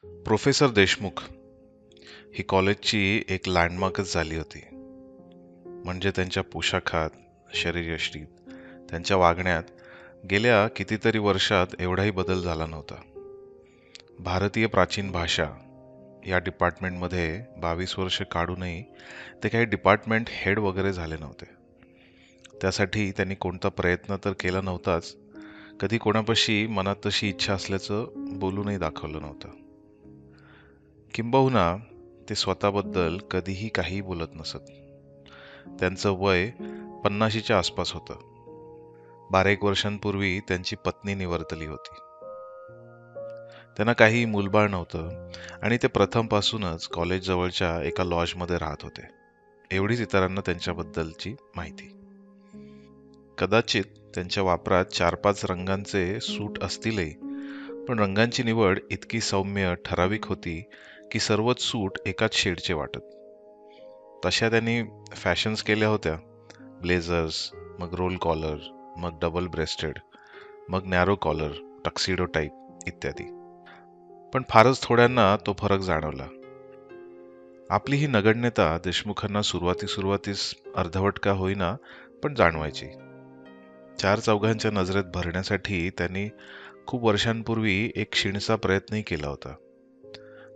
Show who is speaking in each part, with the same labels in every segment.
Speaker 1: Professor Deshmukh ही कॉलेजची एक लँडमार्कच झाली होती. म्हणजे त्यांच्या पोशाखात, शरीरयष्टीत, त्यांच्या वागण्यात गेल्या कितीतरी वर्षात एवढाही बदल झाला नव्हता. भारतीय प्राचीन भाषा या डिपार्टमेंटमध्ये 22 वर्ष काढूनही ते काही डिपार्टमेंट हेड वगैरे झाले नव्हते. त्यासाठी त्यांनी कोणता प्रयत्न तर केला नव्हताच. कधी कोणापाशी मनात तशी इच्छा असल्याचं बोलूनही दाखवलं नव्हतं. किंबहुना ते स्वतःबद्दल कधीही काही बोलत नसत. त्यांचं वय 50च्या आसपास होतं. 12 वर्षांपूर्वी त्यांची पत्नी निवर्तली होती. त्यांना काही मूलबाळ नव्हतं आणि ते प्रथमपासूनच कॉलेज जवळच्या एका लॉजमध्ये राहत होते. एवढीच इतरांना त्यांच्याबद्दलची माहिती. कदाचित त्यांच्या वापरात 4-5 रंगांचे सूट असतीलही, पण रंगांची निवड इतकी सौम्य ठराविक होती की सर्वच सूट एकाच शेडचे वाटत. तशा त्यांनी फॅशन्स केल्या होत्या. ब्लेझर्स, मग रोल कॉलर, मग डबल ब्रेस्टेड, मग नॅरो कॉलर, टक्सिडो टाईप इत्यादी. पण फारच थोड्यांना तो फरक जाणवला. आपली ही नगण्यता देशमुखांना सुरुवातीस अर्धवट का होईना पण जाणवायची. 4 चौघांच्या नजरेत भरण्यासाठी त्यांनी खूप वर्षांपूर्वी एक क्षीणसा प्रयत्नही केला होता.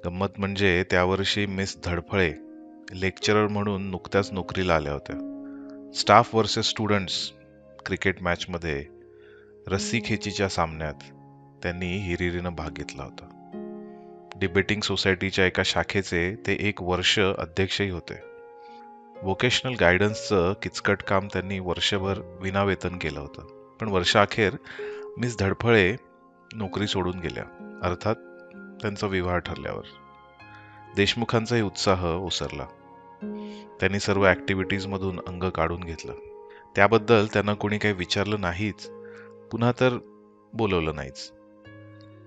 Speaker 1: गंमत म्हणजे त्या वर्षी मिस धडफळे लेक्चरर म्हणून नुकत्याच नोकरीला आल्या होत्या. स्टाफ वर्सेस स्टुडंट्स क्रिकेट मॅचमध्ये रस्सी खेचीच्या सामन्यात त्यांनी हिरिरीनं भाग घेतला होता. डिबेटिंग सोसायटीच्या एका शाखेचे ते 1 वर्ष अध्यक्षही होते. व्होकेशनल गायडन्सचं किचकट काम त्यांनी वर्षभर विनावेतन केलं होतं. पण वर्षाअखेर मिस धडफळे नोकरी सोडून गेल्या, अर्थात त्यांचा विवाह ठरल्यावर. देशमुखांचाही उत्साह ओसरला. त्यांनी सर्व ऍक्टिव्हिटीजमधून अंग काढून घेतलं. त्याबद्दल त्यांना कोणी काही विचारलं नाहीच, पुन्हा तर बोलवलं नाहीच.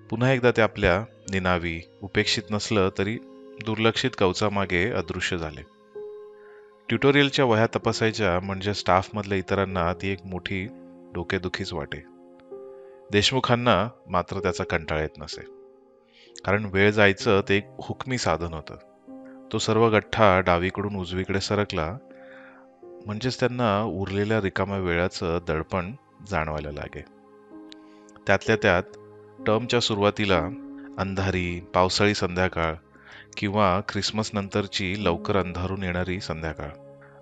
Speaker 1: पुन्हा एकदा ते आपल्या निनावी, उपेक्षित नसलं तरी दुर्लक्षित कवचामागे अदृश्य झाले. ट्युटोरियलच्या वह्या तपासायच्या म्हणजे स्टाफमधल्या इतरांना ती एक मोठी डोकेदुखीच वाटे. देशमुखांना मात्र त्याचा कंटाळा येत नसे. कारण वेळ जायचं ते एक हुकमी साधन होतं. तो सर्व गठ्ठा डावीकडून उजवीकडे सरकला म्हणजेच त्यांना उरलेल्या रिकाम्या वेळाचं दडपण जाणवायला लागे. त्यातल्या त्यात टर्मच्या सुरुवातीला अंधारी पावसाळी संध्याकाळ किंवा ख्रिसमस नंतरची लवकर अंधारून येणारी संध्याकाळ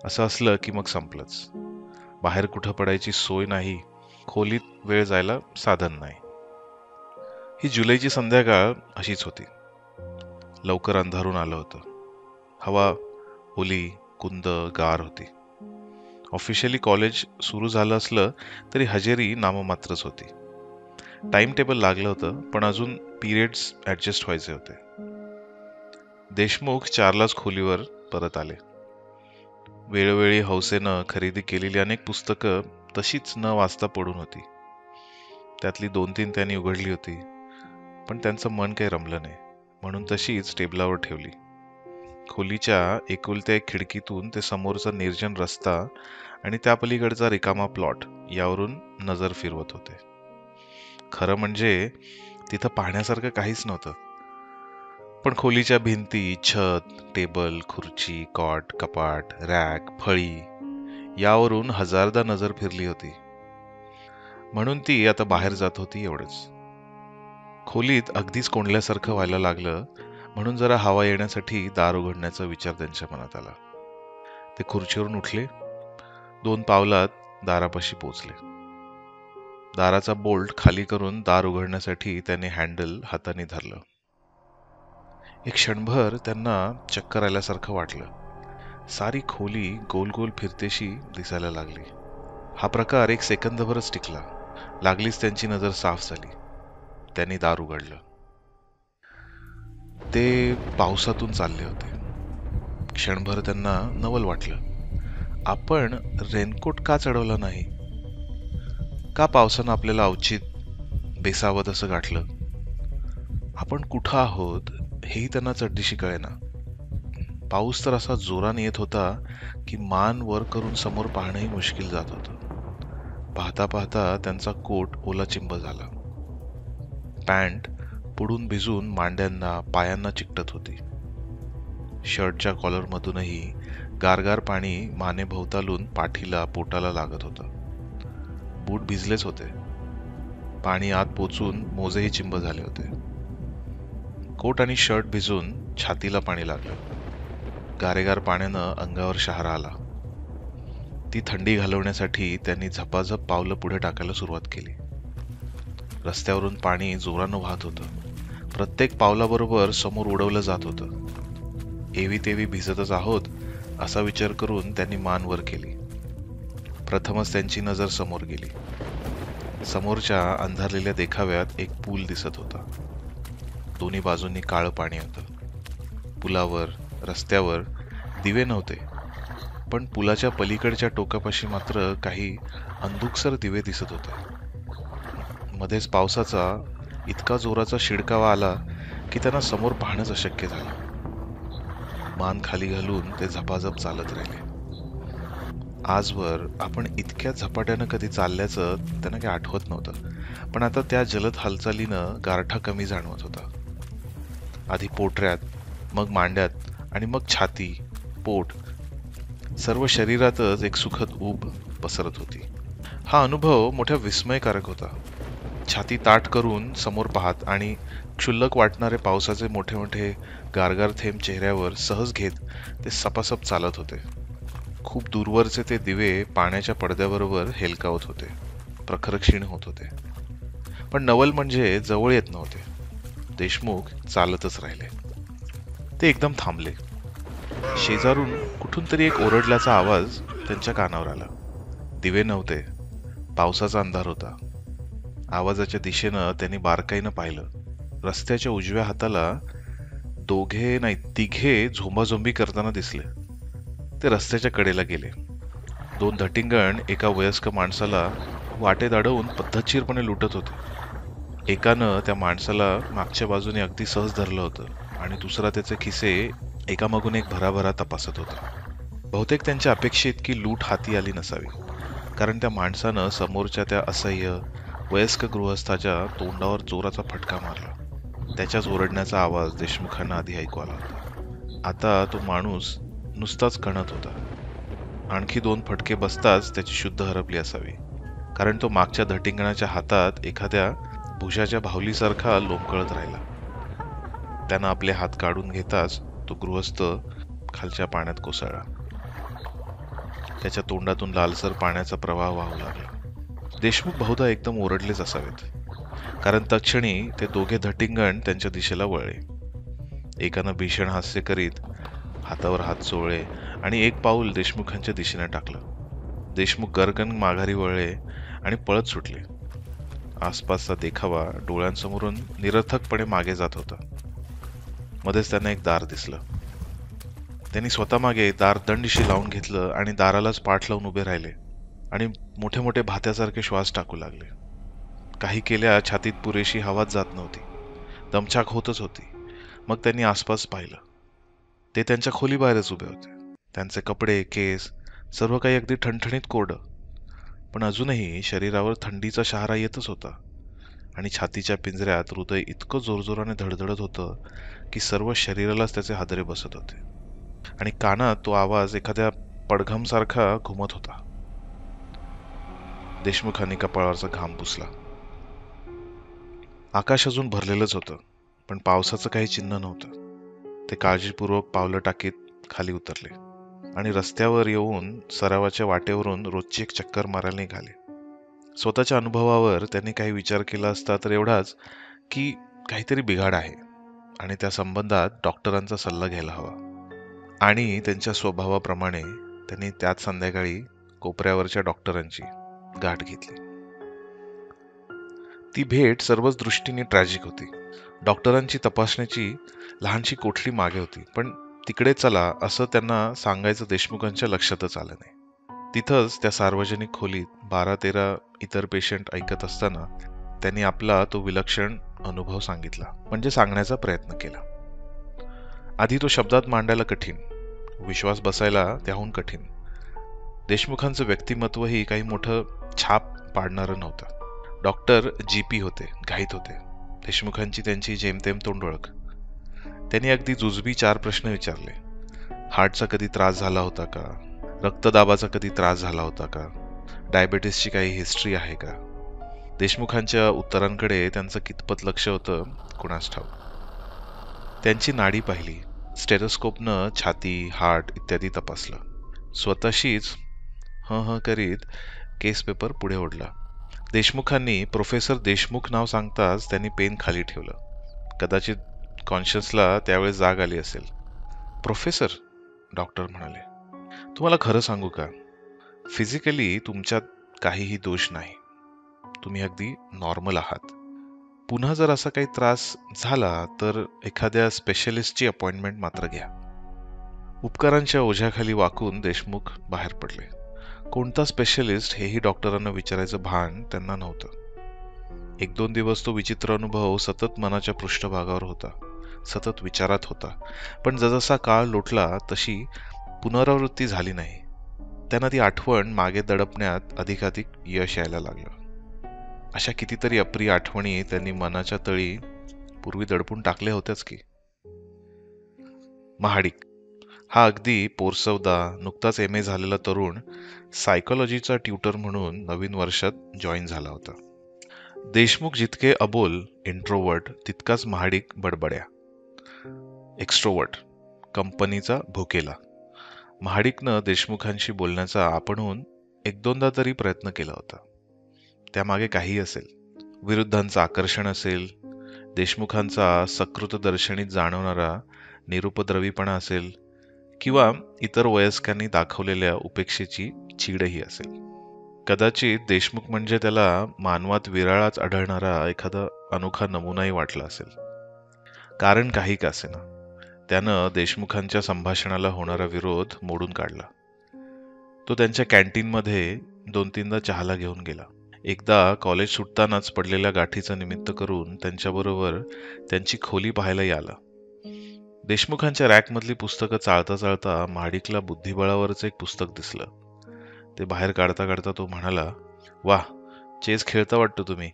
Speaker 1: असं असलं की मग संपलंच. बाहेर कुठं पडायची सोय नाही, खोलीत वेळ जायला साधन नाही. ही जुलैची संध्याकाळ अशीच होती. लवकर अंधारून आलं होतं. हवा ओली, कुंद, गार होती. ऑफिशियली कॉलेज सुरू झालं असलं तरी हजेरी नाममात्रच होती. टाइम टेबल लागलं होतं, पण अजून पिरियड्स ऍडजस्ट व्हायचे होते. देशमुख 4लाच खोलीवर परत आले. वेळोवेळी हौसेनं खरेदी केलेली अनेक पुस्तकं तशीच न वाचता पडून होती. त्यातली 2-3 त्यांनी उघडली होती, पण त्यांचं मन काही रमलं नाही, म्हणून तशीच टेबलावर ठेवली. खोलीच्या एकुलत्या एक खिडकीतून ते समोरचा निर्जन रस्ता आणि त्या पलीकडचा रिकामा प्लॉट यावरून नजर फिरवत होते. खरं म्हणजे तिथं पाहण्यासारखं काहीच नव्हतं. पण खोलीच्या भिंती, छत, टेबल, खुर्ची, कॉट, कपाट, रॅक, फळी यावरून हजारदा नजर फिरली होती. म्हणून ती आता बाहेर जात होती एवढंच. खोलीत अगदीच कोंडल्यासारखं व्हायला लागलं, म्हणून जरा हवा येण्यासाठी दार उघडण्याचा विचार त्यांच्या मनात आला. ते खुर्चीवरून उठले. 2 पावलात दारापाशी पोचले. दाराचा बोल्ट खाली करून दार उघडण्यासाठी त्याने हँडल हाताने धरलं. एक क्षणभर त्यांना चक्कर आल्यासारखं वाटलं. सारी खोली गोल गोल फिरतेशी दिसायला लागली. हा प्रकार 1 सेकंदभरच टिकला. लागलीच त्यांची नजर साफ झाली. त्यांनी दार उघडलं. ते पावसातून चालले होते. क्षणभर त्यांना नवल वाटलं. आपण रेनकोट का चढवला नाही? का पावसानं आपल्याला अवचित बेसावत असं गाठलं? आपण कुठं आहोत हेही त्यांना चढदिशी कळेना. पाऊस तर असा जोराने येत होता की मान वर करून समोर पाहणंही मुश्किल जात होतं. पाहता पाहता त्यांचा कोट ओलाचिंब झाला. पॅन्ट पुढून भिजून मांड्यांना पायांना चिकटत होती. शर्टच्या कॉलरमधूनही गारगार पाणी मानेभोवतालून पाठीला पोटाला लागत होतं. बूट भिजलेच होते. पाणी आत पोचून मोजेही चिंब झाले होते. कोट आणि शर्ट भिजून छातीला पाणी लागलं. गारेगार पाण्यानं अंगावर शहारा आला. ती थंडी घालवण्यासाठी त्यांनी झपाझप पावलं पुढे टाकायला सुरुवात केली. रस्त्यावरून पाणी जोरानं वाहत होतं. प्रत्येक पावलाबरोबर समोर उडवलं जात होतं. एवी तेवी भिजतच आहोत असा विचार करून त्यांनी मान वर केली. प्रथमच त्यांची नजर समोर गेली. समोरच्या अंधारलेल्या देखाव्यात एक पूल दिसत होता. दोन्ही बाजूंनी काळं पाणी होतं. पुलावर, रस्त्यावर दिवे नव्हते, पण पुलाच्या पलीकडच्या टोकापाशी मात्र काही अंधुकसर दिवे दिसत होते. मध्येच पावसाचा इतका जोराचा शिडकावा आला की त्यांना समोर पाहणंच अशक्य झालं. मान खाली घालून ते झपाझप चालत राहिले. आजवर आपण इतक्या झपाट्यानं कधी चालल्याचं त्यांना काही आठवत नव्हतं, पण आता त्या जलद हालचालीनं गारठा कमी जाणवत होता. आधी पोटऱ्यात, मग मांड्यात आणि मग छाती, पोट, सर्व शरीरातच एक सुखद ऊब पसरत होती. हा अनुभव मोठ्या विस्मयकारक होता. छाती ताठ करून समोर पाहत आणि क्षुल्लक वाटणारे पावसाचे मोठे मोठे गारगार थेंब चेहऱ्यावर सहज घेत ते सपासप चालत होते. खूप दूरवरचे ते दिवे पाण्याच्या पडद्याबरोबर हेलकावत होते, प्रखर क्षीण होत होते. पण नवल म्हणजे जवळ येत नव्हते. देशमुख चालतच राहिले. ते एकदम थांबले. शेजारून कुठून तरी एक ओरडल्याचा आवाज त्यांच्या कानावर आला. दिवे नव्हते, पावसाचा अंधार होता. आवाजाच्या दिशेनं त्यांनी बारकाईनं पाहिलं. रस्त्याच्या उजव्या हाताला तिघे झोंबाझोंबी करताना दिसले. ते रस्त्याच्या कडेला गेले. दोन धटिंगण एका वयस्क माणसाला वाटेत अडवून पद्धतशीरपणे लुटत होते. एकानं त्या माणसाला मागच्या बाजूने अगदी सहज धरलं होतं आणि दुसरा त्याचे खिसे एकामागून एक भराभरा तपासत होता. बहुतेक त्यांच्या अपेक्षेत की लूट हाती आली नसावी, कारण त्या माणसानं समोरच्या त्या असह्य वयस्क गृहस्थाच्या तोंडावर जोराचा फटका मारला. त्याच्याच ओरडण्याचा आवाज देशमुखांना आधी ऐकू आला होता. आता तो माणूस नुसताच कणत होता. आणखी दोन फटके बसताच त्याची शुद्ध हरपली असावी, कारण तो मागच्या धटिंगणाच्या हातात एखाद्या भुजाच्या भावलीसारखा लोंबकळत राहिला. त्यानं आपले हात काढून घेताच तो गृहस्थ खालच्या पाण्यात कोसळला. त्याच्या तोंडातून लालसर पाण्याचा प्रवाह वाहू लागला. देशमुख बहुधा एकदम ओरडलेच असावेत, कारण तत्क्षणी ते दोघे धटिंगण त्यांच्या दिशेला वळले. एकानं भीषण हास्य करीत हातावर हात चोळले आणि एक पाऊल देशमुखांच्या दिशेने टाकलं. देशमुख गरगन माघारी वळले आणि पळत सुटले. आसपासचा देखावा डोळ्यांसमोरून निरर्थकपणे मागे जात होता. मध्येच त्यांना एक दार दिसलं. त्यांनी स्वतः मागे दार दंडिशी लावून घेतलं आणि दारालाच पाठ लावून उभे राहिले आणि मोठे मोठे भात्यासारखे श्वास टाकू लागले. काही केल्या छातीत पुरेशी हवाच जात नव्हती. दमछाक होतच होती. मग त्यांनी आसपास पाहिलं. ते त्यांच्या खोलीबाहेरच उभे होते. त्यांचे कपडे, केस सर्व काही अगदी ठणठणीत कोरडं, पण अजूनही शरीरावर थंडीचा शहारा येतच होता आणि छातीच्या पिंजऱ्यात हृदय इतकं जोरजोराने धडधडत होतं की सर्व शरीरालाच त्याचे हादरे बसत होते आणि कानात तो आवाज एखाद्या पडघमसारखा घुमत होता. देशमुखांनी कपाळावरचा घाम पुसला. आकाश अजून भरलेलंच होतं, पण पावसाचं काही चिन्ह नव्हतं. ते काळजीपूर्वक पावलं टाकीत खाली उतरले आणि रस्त्यावर येऊन सरावाच्या वाटेवरून रोजची एक चक्कर मारायला निघाले. स्वतःच्या अनुभवावर त्यांनी काही विचार केला असता तर एवढाच की काहीतरी बिघाड आहे आणि त्या संबंधात डॉक्टरांचा सल्ला घ्यायला हवा. आणि त्यांच्या स्वभावाप्रमाणे त्यांनी त्याच संध्याकाळी कोपऱ्यावरच्या डॉक्टरांची गाठ घेतली. ती भेट सर्वच दृष्टीने ट्रॅजिक होती. डॉक्टरांची तपासण्याची लहानशी कोठडी मागे होती, पण तिकडे चला असं त्यांना सांगायचं देशमुखांच्या लक्षातच आलं नाही. तिथंच त्या सार्वजनिक खोलीत 12-13 इतर पेशंट ऐकत असताना त्यांनी आपला तो विलक्षण अनुभव सांगितला, म्हणजे सांगण्याचा प्रयत्न केला. आधी तो शब्दात मांडायला कठीण, विश्वास बसायला त्याहून कठीण. देशमुखांचं व्यक्तिमत्वही काही मोठं छाप पाडणारं नव्हतं. डॉक्टर GP होते, घाईत होते. देशमुखांची त्यांची जेमतेम तोंड ओळख. त्यांनी अगदी जुजबी 4 प्रश्न विचारले. हार्टचा कधी त्रास झाला होता का? रक्तदाबाचा कधी त्रास झाला होता का? डायबेटीसची काही हिस्ट्री आहे का? देशमुखांच्या उत्तरांकडे त्यांचं कितपत लक्ष होतं कुणास ठाऊक. त्यांची नाडी पाहिली. स्टेथोस्कोपनं छाती, हार्ट इत्यादी तपासलं. स्वतःशीच हं करीत केस पेपर पुढे ओढला. देशमुखांनी प्रोफेसर देशमुख नाव सांगताच त्यांनी पेन खाली ठेवलं. कदाचित कॉन्शियसला त्यावेळेस जाग आली असेल. प्रोफेसर, डॉक्टर म्हणाले, तुम्हाला खरं सांगू का? फिजिकली तुमच्यात काहीही दोष नाही. तुम्ही अगदी नॉर्मल आहात. पुन्हा जर असा काही त्रास झाला तर एखाद्या स्पेशलिस्टची अपॉइंटमेंट मात्र घ्या. उपकारांच्या ओझ्याखाली वाकून देशमुख बाहेर पडले. कोणता स्पेशलिस्ट हेही डॉक्टरांना विचारायचं भान त्यांना नव्हतं. 1-2 दिवस तो विचित्र अनुभव सतत मनाच्या पृष्ठभागावर होता, सतत विचारात होता. पण जसजसा काळ लोटला तशी पुनरावृत्ती झाली नाही. त्यांना ती आठवण मागे दडपण्यात अधिकाधिक यश यायला लागलं. अशा कितीतरी अप्रिय आठवणी त्यांनी मनाच्या तळी पूर्वी दडपून टाकल्या होत्याच की. महाडिक हा अगदी पोरसवदा नुकताच MA झालेला तरुण सायकोलॉजीचा ट्युटर म्हणून नवीन वर्षात जॉईन झाला होता. देशमुख जितके अबोल इंट्रोवर्ट तितकाच महाडिक बडबड्या एक्स्ट्रोवर्ट, कंपनीचा भुकेला. महाडिकनं देशमुखांशी बोलण्याचा आपणहून 1-2दा तरी प्रयत्न केला होता. त्यामागे काही असेल. विरुद्धांचं आकर्षण असेल, देशमुखांचा सकृतदर्शनीत जाणवणारा निरुपद्रवीपणा असेल, किंवा इतर वयस्कांनी दाखवलेल्या उपेक्षेची चीडही असेल. कदाचित देशमुख म्हणजे त्याला मानवात विरळाच आढळणारा एखादा अनोखा नमुनाही वाटला असेल. कारण काही का असेना, त्यानं देशमुखांच्या संभाषणाला होणारा विरोध मोडून काढला. तो त्यांच्या कॅन्टीनमध्ये 2-3दा चहाला घेऊन गेला. एकदा कॉलेज सुटतानाच पडलेल्या गाठीचं निमित्त करून त्यांच्याबरोबर त्यांची खोली पाहायलाही आला. देशमुखांच्या रॅकमधली पुस्तकं चाळता चाळता महाडिकला बुद्धिबळावरच एक पुस्तक दिसलं. ते बाहेर काढता काढता तो म्हणाला, वाह, चेस खेळता वाटतं तुम्ही.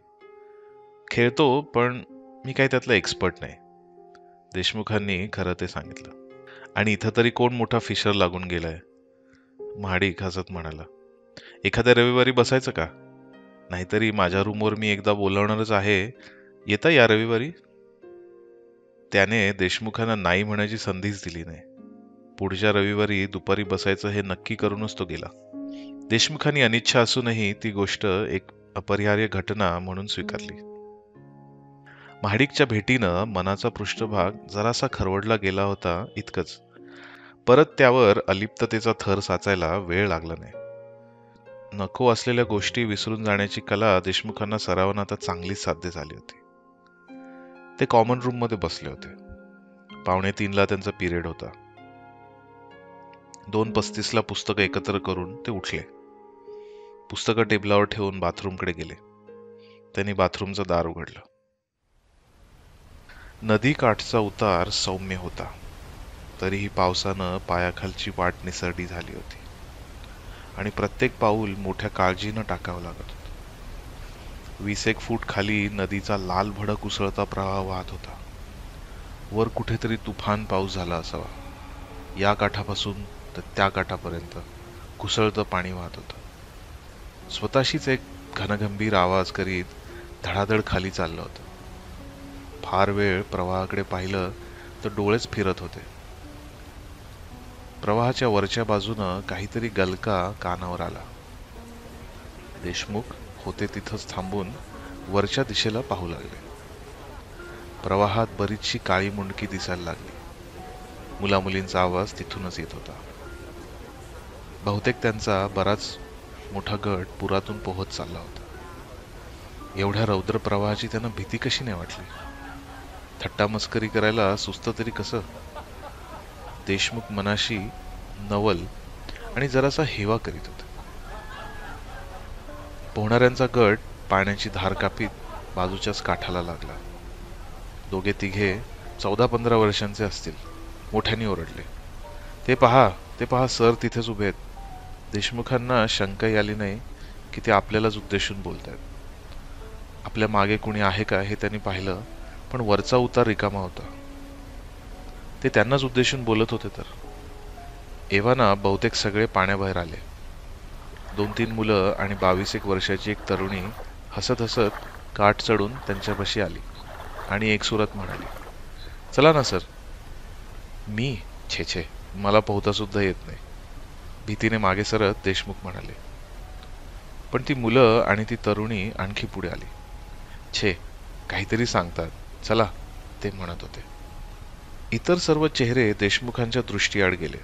Speaker 1: खेळतो, पण मी काही त्यातला एक्सपर्ट नाही. देशमुखांनी खरं ते सांगितलं. आणि इथं तरी कोण मोठा फिशर लागून गेलाय? महाडिक हसत म्हणाला, एखाद्या रविवारी बसायचं का? नाहीतरी माझ्या रूमवर मी एकदा बोलावणारच आहे, येता या रविवारी? त्याने देशमुखांना नाही म्हणायची संधीच दिली नाही. पुढच्या रविवारी दुपारी बसायचं हे नक्की करूनच तो गेला. देशमुखांनी अनिच्छा असूनही ती गोष्ट एक अपरिहार्य घटना म्हणून स्वीकारली. महाडिकच्या भेटीनं मनाचा पृष्ठभाग जरासा खरवडला गेला होता इतकंच. परत त्यावर अलिप्ततेचा थर साचायला वेळ लागला नाही. नको असलेल्या गोष्टी विसरून जाण्याची कला देशमुखांना सरावानं आता चांगलीच साध्य झाली होती. ते कॉमन रूम मध्ये बसले होते. 2:45ला त्यांचा पिरियड होता. 2:35ला पुस्तकं एकत्र करून ते उठले. पुस्तकं टेबलावर ठेवून बाथरूमकडे गेले. त्यांनी बाथरूमचं दार उघडलं. नदी काठचा उतार सौम्य होता. तरीही पावसानं पायाखालची वाट निसरडी झाली होती आणि प्रत्येक पाऊल मोठ्या काळजीनं टाकावं लागत होतं. 20-1 फूट खाली नदीचा लाल भडक उसळता प्रवाह वाहत होता. वर कुठेतरी तुफान पाऊस झाला असावा. या काठापासून तर त्या काठापर्यंत कुसळतं पाणी वाहत होतं. स्वतःशीच एक घनगंभीर आवाज करीत धडाधड खाली चाललं होतं. फार वेळ प्रवाहाकडे पाहिलं तर डोळेच फिरत होते. प्रवाहाच्या वरच्या बाजूनं काहीतरी गलका कानावर आला. देशमुख होते तिथंच थांबून वरच्या दिशेला पाहू लागले. प्रवाहात बरीचशी काळी मुंडकी दिसायला लागली. मुलामुलींचा आवाज तिथूनच येत होता. बहुतेक त्यांचा बराच मोठा गट पुरातून पोहत चालला होता. एवढ्या रौद्र प्रवाहाची त्यांना भीती कशी नाही वाटली? थट्टा मस्करी करायला सुचतं तरी कसं? देशमुख मनाशी नवल आणि जरासा हेवा करीत होते. पोहणाऱ्यांचा गट पाण्याची धार कापीत बाजूच्याच काठाला लागला. 2-3 14-15 वर्षांचे असतील. मोठ्याने ओरडले, ते पहा सर तिथेच उभे आहेत. देशमुखांना शंकाही आली नाही की ते आपल्यालाच उद्देशून बोलतायत. आपल्या मागे कोणी आहे का हे त्यांनी पाहिलं पण वरचा उतार रिकामा होता. ते त्यांनाच उद्देशून बोलत होते तर. एव्हाना बहुतेक सगळे पाण्याबाहेर आले. 2-3 मुलं आणि 22-1 वर्षाची एक तरुणी हसत हसत काठ चढून त्यांच्यापाशी आली आणि एकसुरात म्हणाली, चला ना सर. मी? छे छे, मला पोहता सुद्धा येत नाही, भीतीने मागे सरत देशमुख म्हणाले. पण ती मुलं आणि ती तरुणी आणखी पुढे आली. छे, काहीतरी सांगतात, चला, ते म्हणत होते. इतर सर्व चेहरे देशमुखांच्या दृष्टीआड गेले.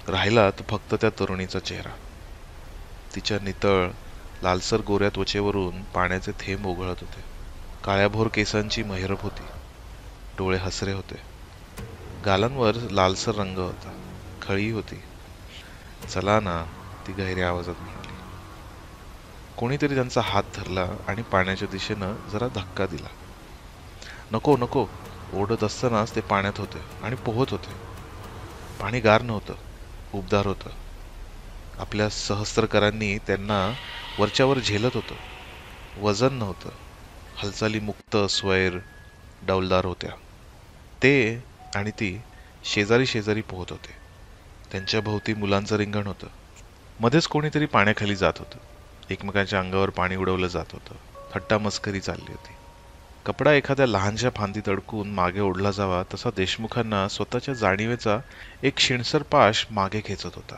Speaker 1: राहिला तो फक्त त्या तरुणीचा चेहरा. तिच्या नितळ लालसर गोऱ्या त्वचेवरून पाण्याचे थेंब ओघळत होते. काळ्याभोर केसांची महिरप होती. डोळे हसरे होते. गालांवर लालसर रंग होता. खळी होती. चला ना, ती गहिऱ्या आवाजात म्हणाली. कोणीतरी त्यांचा हात धरला आणि पाण्याच्या दिशेनं जरा धक्का दिला. नको नको ओढत असतानाच ते पाण्यात होते आणि पोहत होते. पाणी गार नव्हतं, उबदार होतं. आपल्या सहस्त्रकरांनी त्यांना वरच्यावर झेलत होतं. वजन नव्हतं. हालचाली मुक्त, स्वैर, डौलदार होत्या. ते आणि ती शेजारी शेजारी पोहत होते. त्यांच्या भोवती मुलांचं रिंगण होतं. मध्येच कोणीतरी पाण्याखाली जात होतं. एकमेकांच्या अंगावर पाणी उडवलं जात होतं. थट्टा मस्करी चालली होती. कपडा एखाद्या लहानशा फांदीत अडकून मागे ओढला जावा तसा देशमुखांना स्वतःच्या जाणीवेचा एक शिणसर पाश मागे खेचत होता.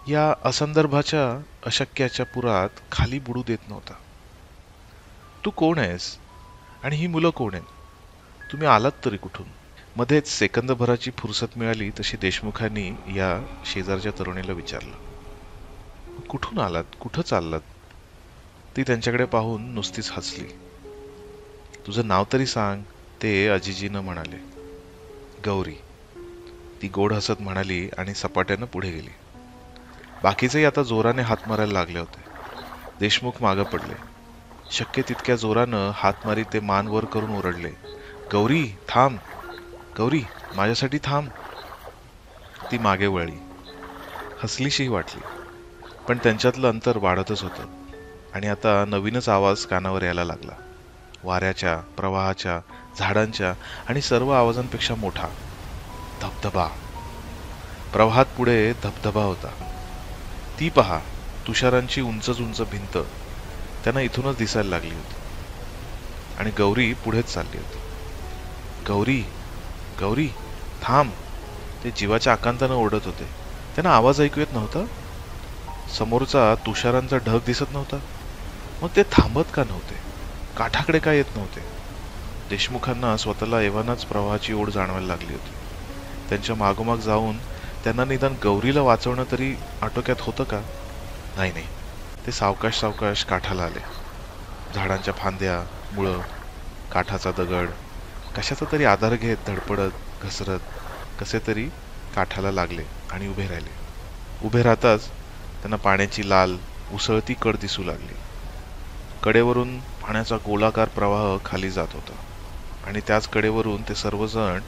Speaker 1: या असंदर्भाच्या अशक्याच्या पुरात खाली बुडू देत नव्हता. तू कोण आहेस? आणि ही मुलं कोण आहेत? तुम्ही आलात तरी कुठून? मध्येच सेकंदभराची फुरसत मिळाली तशी देशमुखांनी या शेजारच्या तरुणीला विचारलं. कुठून आलात? कुठं चाललात? ती त्यांच्याकडे पाहून नुसतीच हसली. तुझं नाव तरी सांग, ते अजिजीनं म्हणाले. गौरी, ती गोड हसत म्हणाली आणि सपाट्यानं पुढे गेली. बाकीचेही आता जोराने हात मारायला लागले होते. देशमुख मागं पडले. शक्य तितक्या जोरानं हात मारी ते मान वर करून ओरडले, गौरी थांब, गौरी माझ्यासाठी थांब. ती मागे वळली. हसलीशी वाटली, पण त्यांच्यातलं अंतर वाढतच होतं आणि आता नवीनच आवाज कानावर यायला लागला. वाऱ्याच्या, प्रवाहाच्या, झाडांच्या आणि सर्व आवाजांपेक्षा मोठा. धबधबा. प्रवाहात पुढे धबधबा होता. ती पहा, तुषारांची उंचच उंच भिंत त्यांना इथूनच दिसायला लागली होती. आणि गौरी पुढेच चालली होती. गौरी, गौरी थांब. ते जीवाच्या आकांतानं ओरडत होते. त्यांना आवाज ऐकू येत नव्हता. समोरचा तुषारांचा ढग दिसत नव्हता. मग ते थांबत का नव्हते? काठाकडे का येत नव्हते? देशमुखांना स्वतःला एव्हानाच प्रवाहाची ओढ जाणवायला लागली होती. त्यांच्या मागोमाग जाऊन त्यांना निदान गौरीला वाचवणं तरी आटोक्यात होतं का? नाही नाही, ते सावकाश सावकाश काठाला आले. झाडांच्या फांद्या, मुळं, काठाचा दगड, कशाचा तरी आधार घेत धडपडत, घसरत कसे तरी काठाला लागले आणि उभे राहिले. उभे राहताच त्यांना पाण्याची लाल, उसळती कड दिसू लागली. कडेवरून पाण्याचा गोलाकार प्रवाह खाली जात होता आणि त्याच कडेवरून ते सर्वजण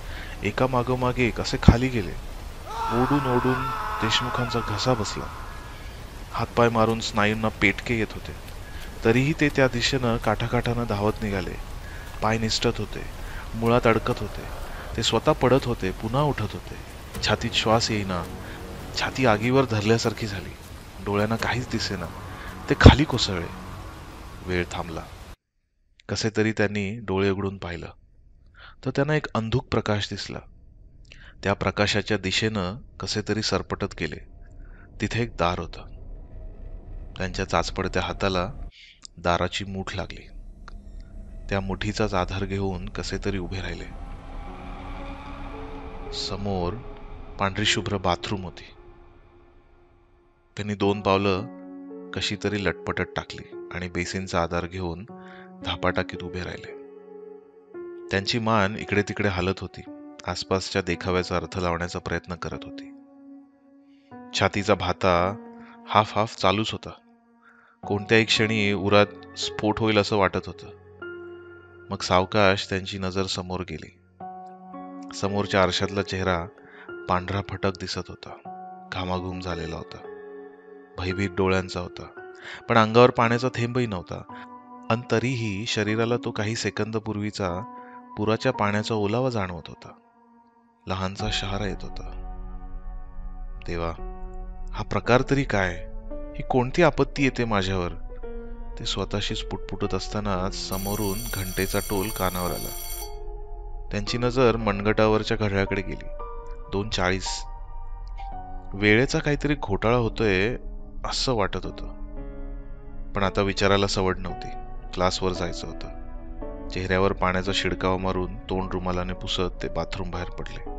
Speaker 1: एका मागोमाग एक असे खाली गेले. ओढून ओढून देशमुखांचा घसा बसला. हातपाय मारून स्नायूंना पेटके येत होते. तरीही ते त्या दिशेनं काठाकाठानं धावत निघाले. पाय निसटत होते, मुळात अडकत होते. ते स्वतः पडत होते, पुन्हा उठत होते. छातीत श्वास येईना. छाती आगीवर धरल्यासारखी झाली. डोळ्यांना काहीच दिसेना. ते खाली कोसळले. वेळ थांबला. कसे तरी त्यांनी डोळे उघडून पाहिलं तर त्यांना एक अंधुक प्रकाश दिसला. त्या प्रकाशाच्या दिशेनं कसे तरी सरपटत गेले. तिथे एक दार होतं. त्यांच्या चाचपडत्या हाताला दाराची मूठ लागली. त्या मुठीचाच आधार घेऊन कसे तरी उभे राहिले. समोर पांढरी शुभ्र बाथरूम होती. त्यांनी 2 पावलं कशी तरी लटपटत टाकली आणि बेसिनचा आधार घेऊन धापाटाकीत उभे राहिले. त्यांची मान इकडे तिकडे हालत होती. आसपासच्या देखाव्याचा अर्थ लावण्याचा प्रयत्न करत होती. छातीचा भाता हाफ हाफ चालूच होता. कोणत्याही क्षणी उरात स्फोट होईल असं वाटत होतं. मग सावकाश त्यांची नजर समोर गेली. समोरच्या आरशातला चेहरा पांढरा फटक दिसत होता. घामाघूम झालेला होता. भयभीत डोळ्यांचा होता. पण अंगावर पाण्याचा थेंबही नव्हता. आणि तरीही शरीराला तो काही सेकंदपूर्वीचा पुराच्या पाण्याचा ओलावा जाणवत होता. लहानसा शहारा येत होता. देवा, हा प्रकार तरी काय? ही कोणती आपत्ती येते माझ्यावर? ते स्वतःशीच पुटपुटत असताना समोरून घंटेचा टोल कानावर आला. त्यांची नजर मनगटावरच्या घड्याळाकडे गेली. 2:40. वेळेचा काहीतरी घोटाळा होतोय असं वाटत होतं. पण आता विचारायला सवड नव्हती. क्लासवर जायचं होतं. चेहऱ्यावर पाण्याचा शिडकावा मारून तोंड रुमालाने पुसत ते बाथरूम बाहेर पडले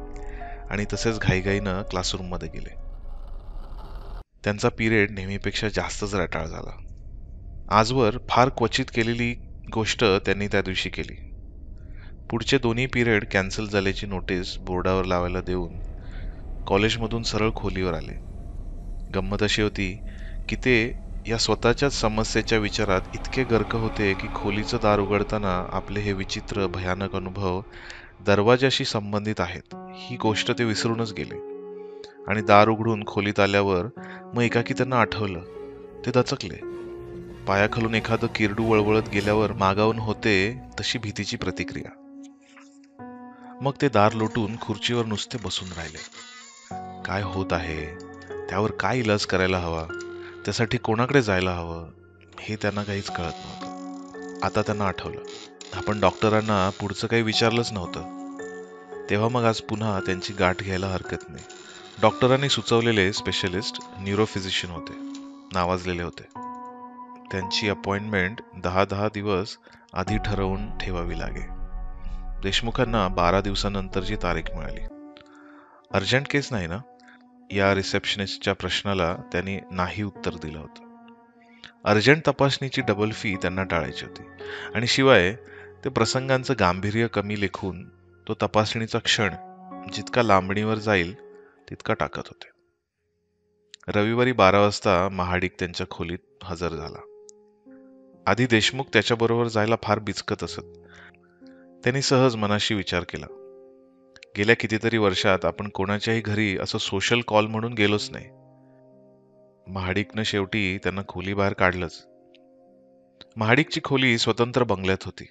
Speaker 1: आणि तसेच घाईघाईनं क्लासरूम मध्ये गेले. त्यांचा पिरियड नेहमीपेक्षा जास्तच रटाळ झाला. आजवर फार क्वचित केलेली गोष्ट त्यांनी त्या दिवशी केली. पुढचे दोन्ही पिरियड कॅन्सल झाल्याची नोटीस बोर्डावर लावायला देऊन कॉलेजमधून सरळ खोलीवर आले. गंमत अशी होती की ते या स्वतःच्याच समस्येच्या विचारात इतके गर्क होते की खोलीचं दार उघडताना आपले हे विचित्र भयानक अनुभव दरवाजाशी संबंधित आहेत ही गोष्ट ते विसरूनच गेले. आणि दार उघडून खोलीत आल्यावर मग एकाकी त्यांना आठवलं. ते दचकले. पायाखालून एखादं किरडू वळवळत गेल्यावर मागावून होते तशी भीतीची प्रतिक्रिया. मग ते दार लोटून खुर्चीवर नुसते बसून राहिले. काय होत आहे, त्यावर काय इलाज करायला हवा, त्यासाठी कोणाकडे जायला हवं, हे त्यांना काहीच कळत नव्हतं. आता त्यांना आठवलं, आपण डॉक्टरांना पुढचं काही विचारलंच नव्हतं. तेव्हा मग आज पुन्हा त्यांची गाठ घ्यायला हरकत नाही. डॉक्टरांनी सुचवलेले स्पेशलिस्ट न्यूरोफिजिशियन होते. नावाजलेले होते. त्यांची अपॉइंटमेंट 10 दिवस आधी ठरवून ठेवावी लागे. देशमुखांना 12 दिवसानंतरची तारीख मिळाली. अर्जंट केस नाही ना, या रिसेप्शनिस्टच्या प्रश्नाला त्यांनी नाही उत्तर दिलं होतं. अर्जंट तपासणीची डबल फी त्यांना टाळायची होती आणि शिवाय ते प्रसंगांचं गांभीर्य कमी लेखून तो तपासणीचा क्षण जितका लांबणीवर जाईल तितका टाकत होते. रविवारी 12 वाजता महाडिक त्यांच्या खोलीत हजर झाला. आधी देशमुख त्याच्याबरोबर जायला फार बिचकत असत. त्यांनी सहज मनाशी विचार केला, गेल्या कितीतरी वर्षात आपण कोणाच्याही घरी असं सोशल कॉल म्हणून गेलोच नाही. महाडिकनं शेवटी त्यांना खोली बाहेर काढलंच. महाडिकची खोली स्वतंत्र बंगल्यात होती.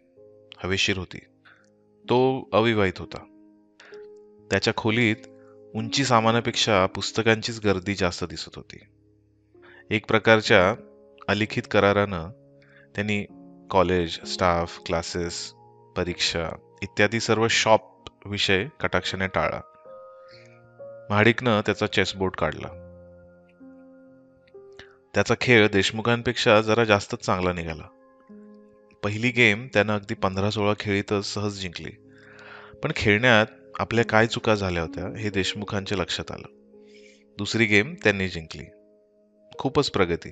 Speaker 1: हवेशीर होती. तो अविवाहित होता. त्याच्या खोलीत उंची सामानापेक्षा पुस्तकांचीच गर्दी जास्त दिसत होती. एक प्रकारच्या अलिखित करारानं त्यांनी कॉलेज, स्टाफ, क्लासेस, परीक्षा इत्यादी सर्व शॉप विषय कटाक्षाने टाळला. महाडिकनं त्याचा चेसबोर्ड काढला. त्याचा खेळ देशमुखांपेक्षा जरा जास्तच चांगला निघाला. पहिली गेम त्यानं अगदी 15-16 खेळीतच सहज जिंकली. पण खेळण्यात आपल्या काय चुका झाल्या होत्या हे देशमुखांच्या लक्षात आलं. दुसरी गेम त्यांनी जिंकली. खूपच प्रगती.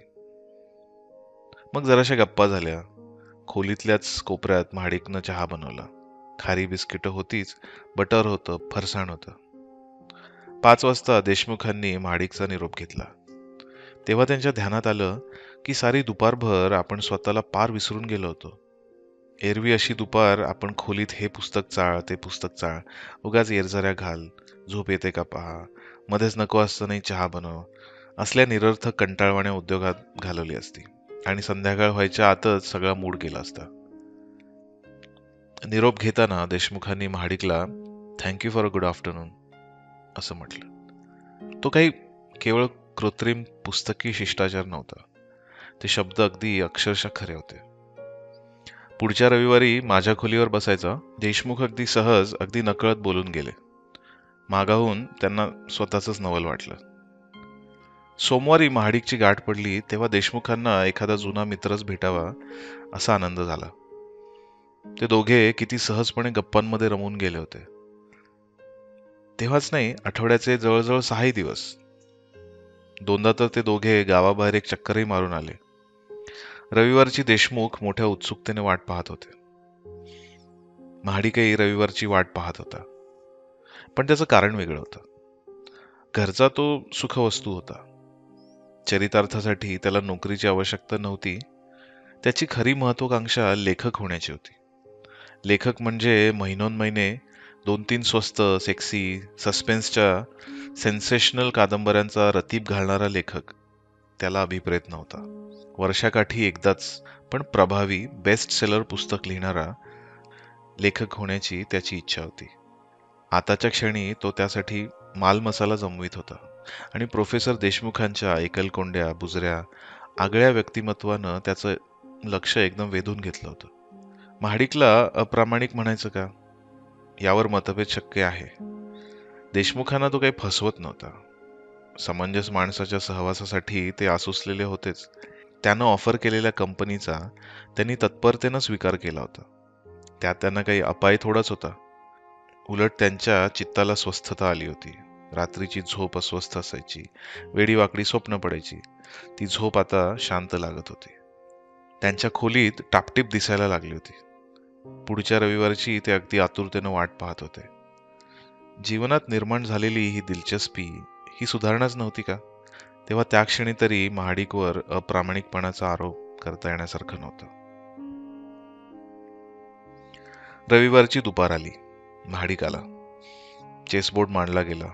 Speaker 1: मग जराशा गप्पा झाल्या. खोलीतल्याच कोपऱ्यात महाडिकनं चहा बनवला. खारी बिस्किटं होतीच, बटर होतं, फरसाण होतं. 5 वाजता देशमुखांनी महाडिकचा निरोप घेतला. तेव्हा त्यांच्या ध्यानात आलं की सारी दुपारभर आपण स्वतःला पार विसरून गेलो होतो. एरवी अशी दुपार आपण खोलीत हे पुस्तक चाळ, ते पुस्तक चाळ, उगाच येरझाऱ्या घाल, झोप येते का पहा, मध्येच नको असतानाही चहा बनव, असल्या निरर्थक कंटाळवाण्या उद्योगात घालवली असती आणि संध्याकाळ व्हायच्या आतच सगळा मूड गेला असता. निरोप घेताना देशमुखांनी महाडिकला thank you for a good afternoon असं म्हटलं. तो काही केवळ कृत्रिम पुस्तकी शिष्टाचार नव्हता. ते शब्द अगदी अक्षरशः खरे होते. पुढच्या रविवारी माझ्या खोलीवर बसायचा. देशमुख अगदी सहज, अगदी नकळत बोलून गेले. मागाहून त्यांना स्वतःच नवल वाटलं. सोमवारी महाडिकची गाठ पडली तेव्हा देशमुखांना एखादा जुना मित्रच भेटावा असा आनंद झाला. ते दोघे किती सहजपणे गप्पांमध्ये रमून गेले होते. तेव्हाच नाही, आठवड्याचे जवळजवळ 6 दिवस. दोनदा तर ते दोघे गावाबाहेर एक चक्करही मारून आले. रविवारची देशमुख मोठ्या उत्सुकतेने वाट पाहत होते. महाडिकही रविवारची वाट पाहत होता. पण त्याचं कारण वेगळं होतं. घरचा तो सुखवस्तू होता. चरितार्थासाठी त्याला नोकरीची आवश्यकता नव्हती. त्याची खरी महत्वाकांक्षा लेखक होण्याची होती. लेखक म्हणजे महिनोन्महिने 2-3 स्वस्त, सेक्सी, सस्पेन्सच्या सेन्सेशनल कादंबऱ्यांचा रतीब घालणारा लेखक त्याला अभिप्रेत नव्हता. वर्षाकाठी एकदाच पण प्रभावी बेस्ट सेलर पुस्तक लिहिणारा, लेखक होण्याची त्याची इच्छा होती. आताच्या क्षणी तो त्यासाठी मालमसाला जमवीत होता आणि प्रोफेसर देशमुखांच्या एकलकोंड्या, बुजऱ्या, आगळ्या व्यक्तिमत्वानं त्याचं लक्ष एकदम वेधून घेतलं होतं. महाडिकला अप्रामाणिक म्हणायचं का? यावर मतभेद शक्य आहे. देशमुखांना तो काही फसवत नव्हता. समंजस माणसाच्या सहवासासाठी ते आसुसलेले होतेच. त्यानं ऑफर केलेल्या कंपनीचा त्यांनी तत्परतेनं स्वीकार केला होता. त्यात त्यांना काही अपाय थोडाच होता. उलट त्यांच्या चित्ताला स्वस्थता आली होती. रात्रीची झोप अस्वस्थ असायची, वेडीवाकडी स्वप्न पडायची. ती झोप आता शांत लागत होती. त्यांच्या खोलीत टापटीप दिसायला लागली होती. पुढच्या रविवारची ते अगदी आतुरतेनं वाट पाहत होते. जीवनात निर्माण झालेली ही दिलचस्पी, ही सुधारणाच नव्हती का? तेव्हा त्या क्षणी तरी महाडिकवर अप्रामाणिकपणाचा आरोप करता येण्यासारखं नव्हतं. रविवारची दुपार आली. महाडिक आला. चेसबोर्ड मांडला गेला.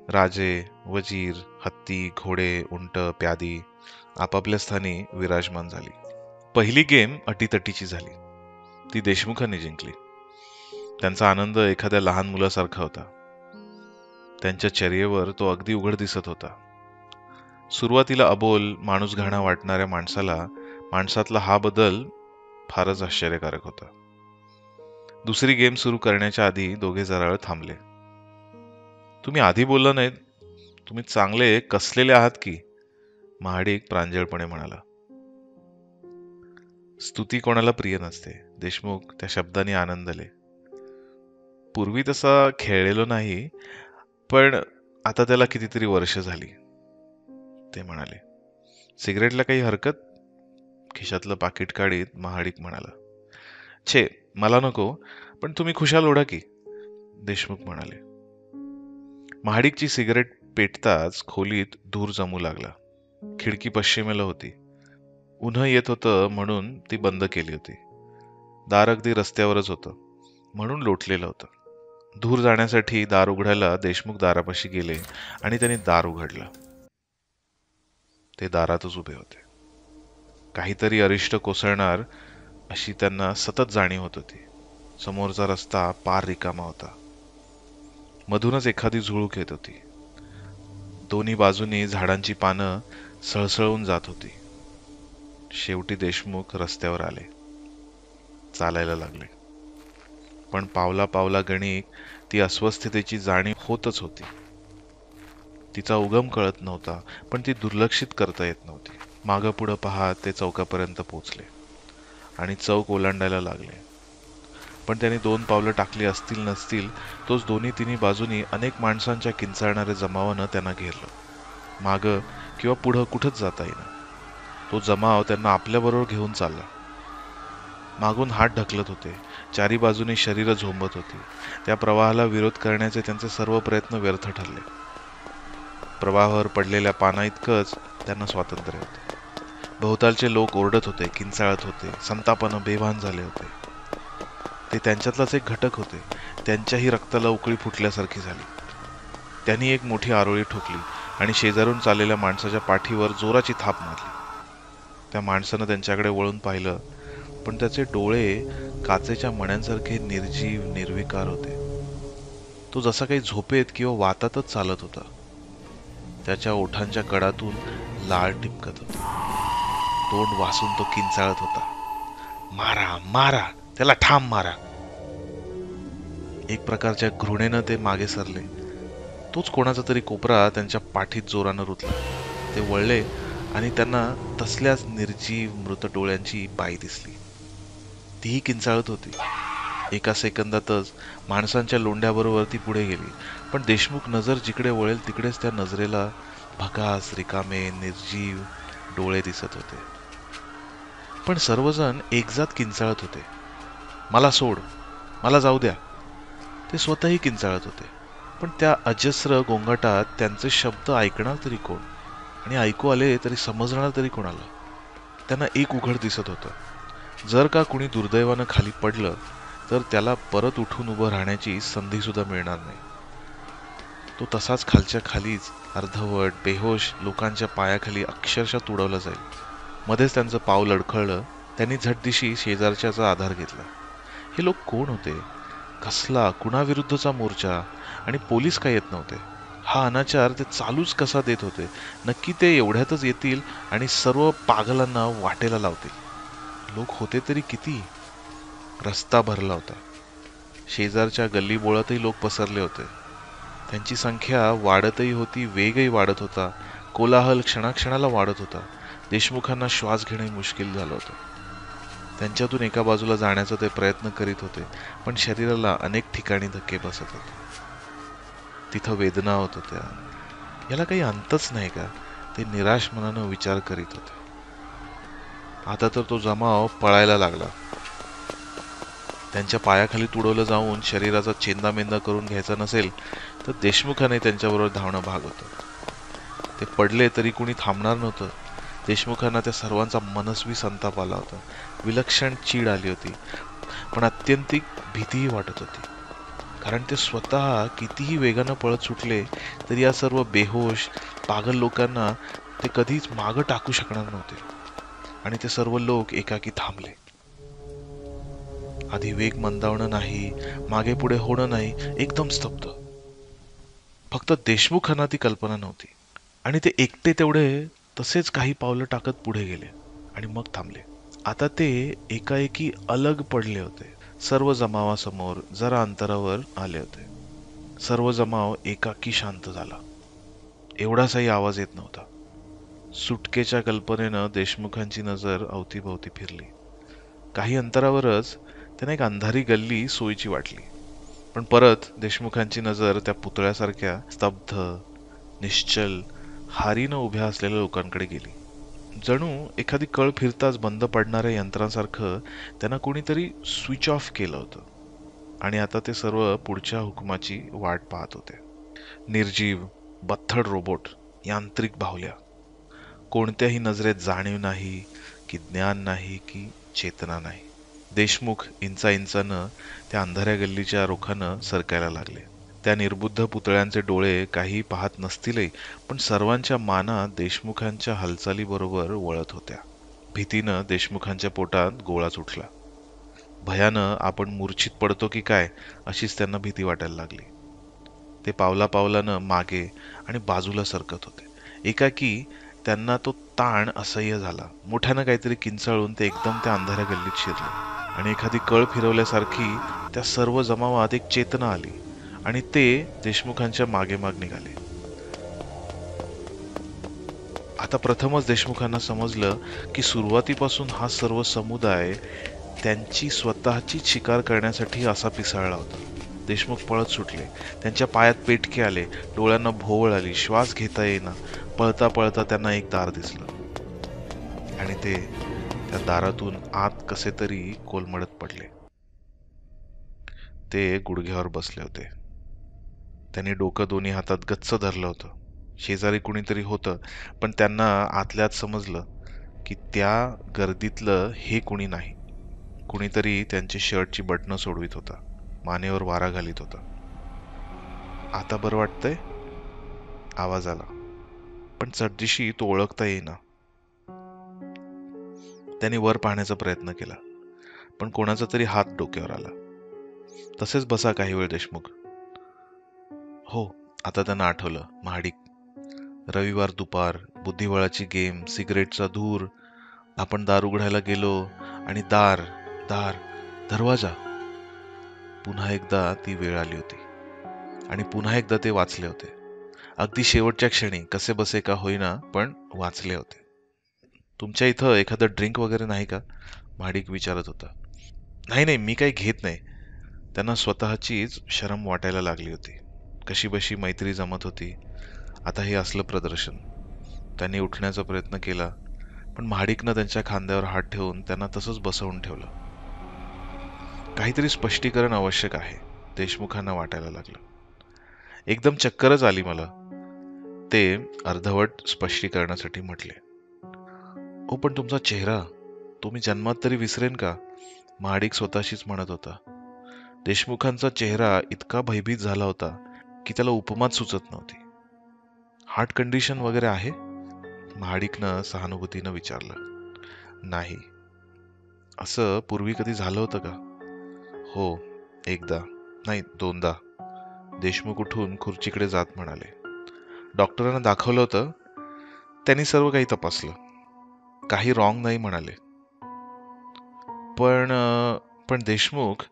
Speaker 1: राजे, वजीर, हत्ती, घोडे, उंट, प्यादी आपापल्या स्थानी विराजमान झाली. पहिली गेम अटीतटीची झाली. ती देशमुखांनी जिंकली. त्यांचा आनंद एखाद्या लहान मुलासारखा होता. त्यांच्या चर्येवर तो अगदी उघड दिसत होता. सुरुवातीला अबोल, माणूसघाणा वाटणाऱ्या माणसातला हा बदल फारच आश्चर्यकारक होता. दुसरी गेम सुरू करण्याच्या आधी दोघे जरा थांबले. तुम्ही आधी बोलला नाहीत, तुम्ही चांगले कसलेले आहात की? महाडिक प्रांजळपणे म्हणाला. स्तुती कोणाला प्रिय नसते. देशमुख त्या शब्दाने आनंदले. पूर्वी तसा खेळलेलो नाही, पण आता त्याला कितीतरी वर्ष झाली, ते म्हणाले. सिगरेटला काही हरकत? खिशातलं पाकिट काढीत महाडिक म्हणाला. छे, मला नको, पण तुम्ही खुशाल ओढा की, देशमुख म्हणाले. महाडिकची सिगरेट पेटताच खोलीत धूर जमू लागला. खिडकी पश्चिमेला होती. उन्हं येत होतं म्हणून ती बंद केली होती. दार अगदी रस्त्यावरच होतं म्हणून लोटलेलं होतं. धूर जाण्यासाठी दार उघडायला देशमुख दारापाशी गेले आणि त्यांनी दार उघडलं. ते दारातच उभे होते. काहीतरी अरिष्ट कोसळणार अशी त्यांना सतत जाणीव होत होती. समोरचा रस्ता पार रिकामा होता. मधूनच एखादी झुळूक येत होती. दोन्ही बाजूनी झाडांची पानं सळसळून जात होती. शेवटी देशमुख रस्त्यावर आले. चालायला लागले. पण पावला पावला गणिक ती अस्वस्थतेची जाणीव होतच होती. तिचा उगम कळत नव्हता, पण ती दुर्लक्षित करता येत नव्हती. मागं पुढं पाहत ते चौकापर्यंत पोचले आणि चौक ओलांडायला लागले. पण त्यांनी 2 पावलं टाकली असतील नसतील तोच दोन्ही तिन्ही बाजूनी अनेक माणसांच्या किंचाळणाऱ्या जमावानं त्यांना घेरलं. मागं किंवा पुढं कुठंच जाता येईना. तो जमाव त्यांना आपल्याबरोबर घेऊन चालला. मागून हात ढकलत होते. चारी बाजूनी शरीरं झोंबत होती. त्या प्रवाहाला विरोध करण्याचे त्यांचे सर्व प्रयत्न व्यर्थ ठरले. प्रवाहावर पडलेल्या पाना इतकंच त्यांना स्वातंत्र्य होते. भोवतालचे लोक ओरडत होते, किंचाळत होते, संतापानं बेभान झाले होते. ते त्यांच्यातलाच एक घटक होते. त्यांच्याही रक्ताला उकळी फुटल्यासारखी झाली. त्यांनी एक मोठी आरोळी ठोकली आणि शेजारून चाललेल्या माणसाच्या पाठीवर जोराची थाप मारली. त्या माणसानं त्यांच्याकडे वळून पाहिलं, पण त्याचे डोळे काचेच्या मण्यांसारखे निर्जीव, निर्विकार होते. तो जसा काही झोपेत किंवा वातातच चालत होता. त्याच्या ओठांच्या कडातून लाळ टिपकत होती. तोंड वासून तो किंचाळत होता. मारा, मारा, त्याला ठाम मारा. एक प्रकारच्या घृणेनं ते मागे सरले. तोच कोणाचा तरी कोपरा त्यांच्या पाठीत जोरानं रुतला. ते वळले आणि त्यांना तसल्याच निर्जीव मृत डोळ्यांची बाई दिसली. तीही किंचाळत होती. एका सेकंदातच माणसांच्या लोंढ्याबरोबर ती पुढे गेली. पण देशमुख नजर जिकडे वळेल तिकडेच त्या नजरेला भकास, रिकामे, निर्जीव डोळे दिसत होते. पण सर्वजण एकजात किंचाळत होते. मला सोड, मला जाऊ द्या. ते स्वतःही किंचाळत होते. पण त्या अजस्र गोंगाटात त्यांचे शब्द ऐकणार तरी कोण? आणि ऐकू आले तरी समजणार तरी कोणाला? त्यांना एक उघड दिसत होतं. जर का कुणी दुर्दैवानं खाली पडलं तर त्याला परत उठून उभं राहण्याची संधी सुद्धा मिळणार नाही. तो तसाच खालच्या खालीच अर्धवट बेहोश लोकांच्या पायाखाली अक्षरशः तुडवला जाईल. मध्येच त्यांचं पाऊल अडखळलं त्यांनी झटदिशी शेजारच्याचा आधार घेतला. हे लोक कोण होते? कसला कुणाविरुद्धचा मोर्चा? आणि पोलीस का येत नव्हते? हा अनाचार ते चालूच कसा देत होते? नक्की ते एवढ्यातच येतील आणि सर्व पागलांना वाटेला लावतील. लोक होते तरी किती? रस्ता भरला होता. शेजारच्या गल्लीबोळातही लोक पसरले होते. त्यांची संख्या वाढतही होती, वेगही वाढत होता. कोलाहल क्षणाक्षणाला वाढत होता. देशमुखांना श्वास घेणे मुश्किल झालं होतं. त्यांच्यातून एका बाजूला जाण्याचा ते प्रयत्न करीत होते, पण शरीराला अनेक ठिकाणी धक्के बसत होते. तिथं वेदना होत होत्या. याला काही अंतच नाही का? ते निराश मनानं विचार करीत होते. आता तर तो जमाव पळायला लागला. त्यांच्या पायाखाली तुडवलं जाऊन शरीराचा चेंदामेंदा करून घ्यायचा नसेल तर देशमुखाने त्यांच्याबरोबर धावणं भाग होतं. ते पडले तरी कुणी थांबणार नव्हतं. देशमुखांना त्या सर्वांचा मनस्वी संताप आला होता. विलक्षण चीड आली होती, पण अत्यंतिक भीतीही वाटत होती. कारण ते स्वतः कितीही वेगानं पळत सुटले तरी या सर्व बेहोश पागल लोकांना ते कधीच मागं टाकू शकणार नव्हते. आणि ते सर्व लोक एकाकी थांबले. आधी वेग मंदावणं नाही, मागे पुढे होणं नाही, एकदम स्तब्ध. फक्त देशमुखांना ती कल्पना नव्हती. आणि ते एकटे तेवढे तसेच काही पावलं टाकत पुढे गेले आणि मग थांबले. आता ते एकाएकी अलग पडले होते. सर्व जमावासमोर जरा अंतरावर आले होते. सर्व जमाव एकाकी शांत झाला. एवढासाही आवाज येत नव्हता. सुटकेच्या कल्पनेनं देशमुखांची नजर अवतीभवती फिरली. काही अंतरावरच त्यांना एक अंधारी गल्ली सोयीची वाटली. पण परत देशमुखांची नजर त्या पुतळ्यासारख्या स्तब्ध, निश्चल, हारीनं उभ्या असलेल्या लोकांकडे गेली. जणू एखादी कळ फिरताच बंद पडणाऱ्या यंत्रासारखं त्यांना कोणीतरी स्विच ऑफ केलं होतं आणि आता ते सर्व पुढच्या हुकमाची वाट पाहत होते. निर्जीव, बथ्थड रोबोट, यांत्रिक बाहुल्या. कोणत्याही नजरेत जाणीव नाही, की ज्ञान नाही, की चेतना नाही. देशमुख इंचानं त्या अंधाऱ्या गल्लीच्या रुखानं सरकायला लागले. त्या निर्बुद्ध पुतळ्यांचे डोळे काही पाहत नसतीलही, पण सर्वांच्या माना देशमुखांच्या हालचालीबरोबर वळत होत्या. भीतीनं देशमुखांच्या पोटात गोळाच उठला. भयानं आपण मूर्छित पडतो की काय अशीच त्यांना भीती वाटायला लागली. ते पावला पावलानं मागे आणि बाजूला सरकत होते. एकाकी त्यांना तो ताण असह्य झाला. मोठ्यानं काहीतरी किंचाळून ते एकदम त्या अंधाऱ्या गल्लीत शिरले आणि एखादी कळ फिरवल्यासारखी त्या सर्व जमावात एक चेतना आली आणि ते देशमुखांच्या मागे माग निघाले. आता प्रथमच देशमुखांना समजलं की सुरुवातीपासून हा सर्व समुदाय त्यांची स्वतःची शिकार करण्यासाठी असा पिसाळला होता. देशमुख पळत सुटले. त्यांच्या पायात पेटके आले, डोळ्यांना भोवळ आली, श्वास घेता येईना. पळता पळता त्यांना एक दार दिसलं आणि ते त्या दारातून आत कसे तरी कोलमडत पडले. ते गुडघ्यावर बसले होते. त्यांनी डोकं दोन्ही हातात गच्च धरलं होतं. शेजारी कुणीतरी होतं, पण त्यांना आतल्यात समजलं की त्या गर्दीतलं हे कुणी नाही. कुणीतरी त्यांची शर्टची बटणं सोडवीत होता, मानेवर वारा घालीत होता. आता बरं वाटतंय? आवाज आला, पण चटदिशी तो ओळखता येईना. त्यांनी वर पाहण्याचा प्रयत्न केला, पण कोणाचा तरी हात डोक्यावर आला. तसेच बसा काही वेळ देशमुख. हो, आता त्यांना आठवलं. महाडिक, रविवार दुपार, बुद्धिबळाची गेम, सिगरेटचा धूर. आपण दार उघडायला गेलो आणि दार दार दरवाजा. पुन्हा एकदा ती वेळ आली होती आणि पुन्हा एकदा ते वाचले होते. अगदी शेवटच्या क्षणी, कसे बसे का होईना, पण वाचले होते. तुमच्या इथं एखादं ड्रिंक वगैरे नाही का? महाडिक विचारत होता. नाही नाही, मी काही घेत नाही. त्यांना स्वतःचीच शरम वाटायला लागली होती. कशीबशी मैत्री जमत होती, आता हे असलं प्रदर्शन. त्यांनी उठण्याचा प्रयत्न केला, पण महाडिकनं त्यांच्या खांद्यावर हात ठेवून त्यांना तसंच बसवून ठेवलं. काहीतरी स्पष्टीकरण आवश्यक आहे, देशमुखांना वाटायला लागलं. एकदम चक्करच आली मला, ते अर्धवट स्पष्टीकरणासाठी म्हटले. हो, पण तुमचा चेहरा, तो मी जन्मात तरी विसरेन का? महाडिक स्वतःशीच म्हणत होता. देशमुखांचा चेहरा इतका भयभीत झाला होता की त्याला उपमाच सुचत नव्हती. हार्ट कंडिशन वगैरे आहे? महाडिकनं सहानुभूतीनं विचारलं. नाही. असं पूर्वी कधी झालं होतं का? हो, एकदा, नाही दोनदा. देशमुख उठून खुर्चीकडे जात म्हणाले. डॉक्टरांना दाखवलं होतं. त्यांनी सर्व काही तपासलं. काही रॉंग नाही म्हणाले. पण देशमुख,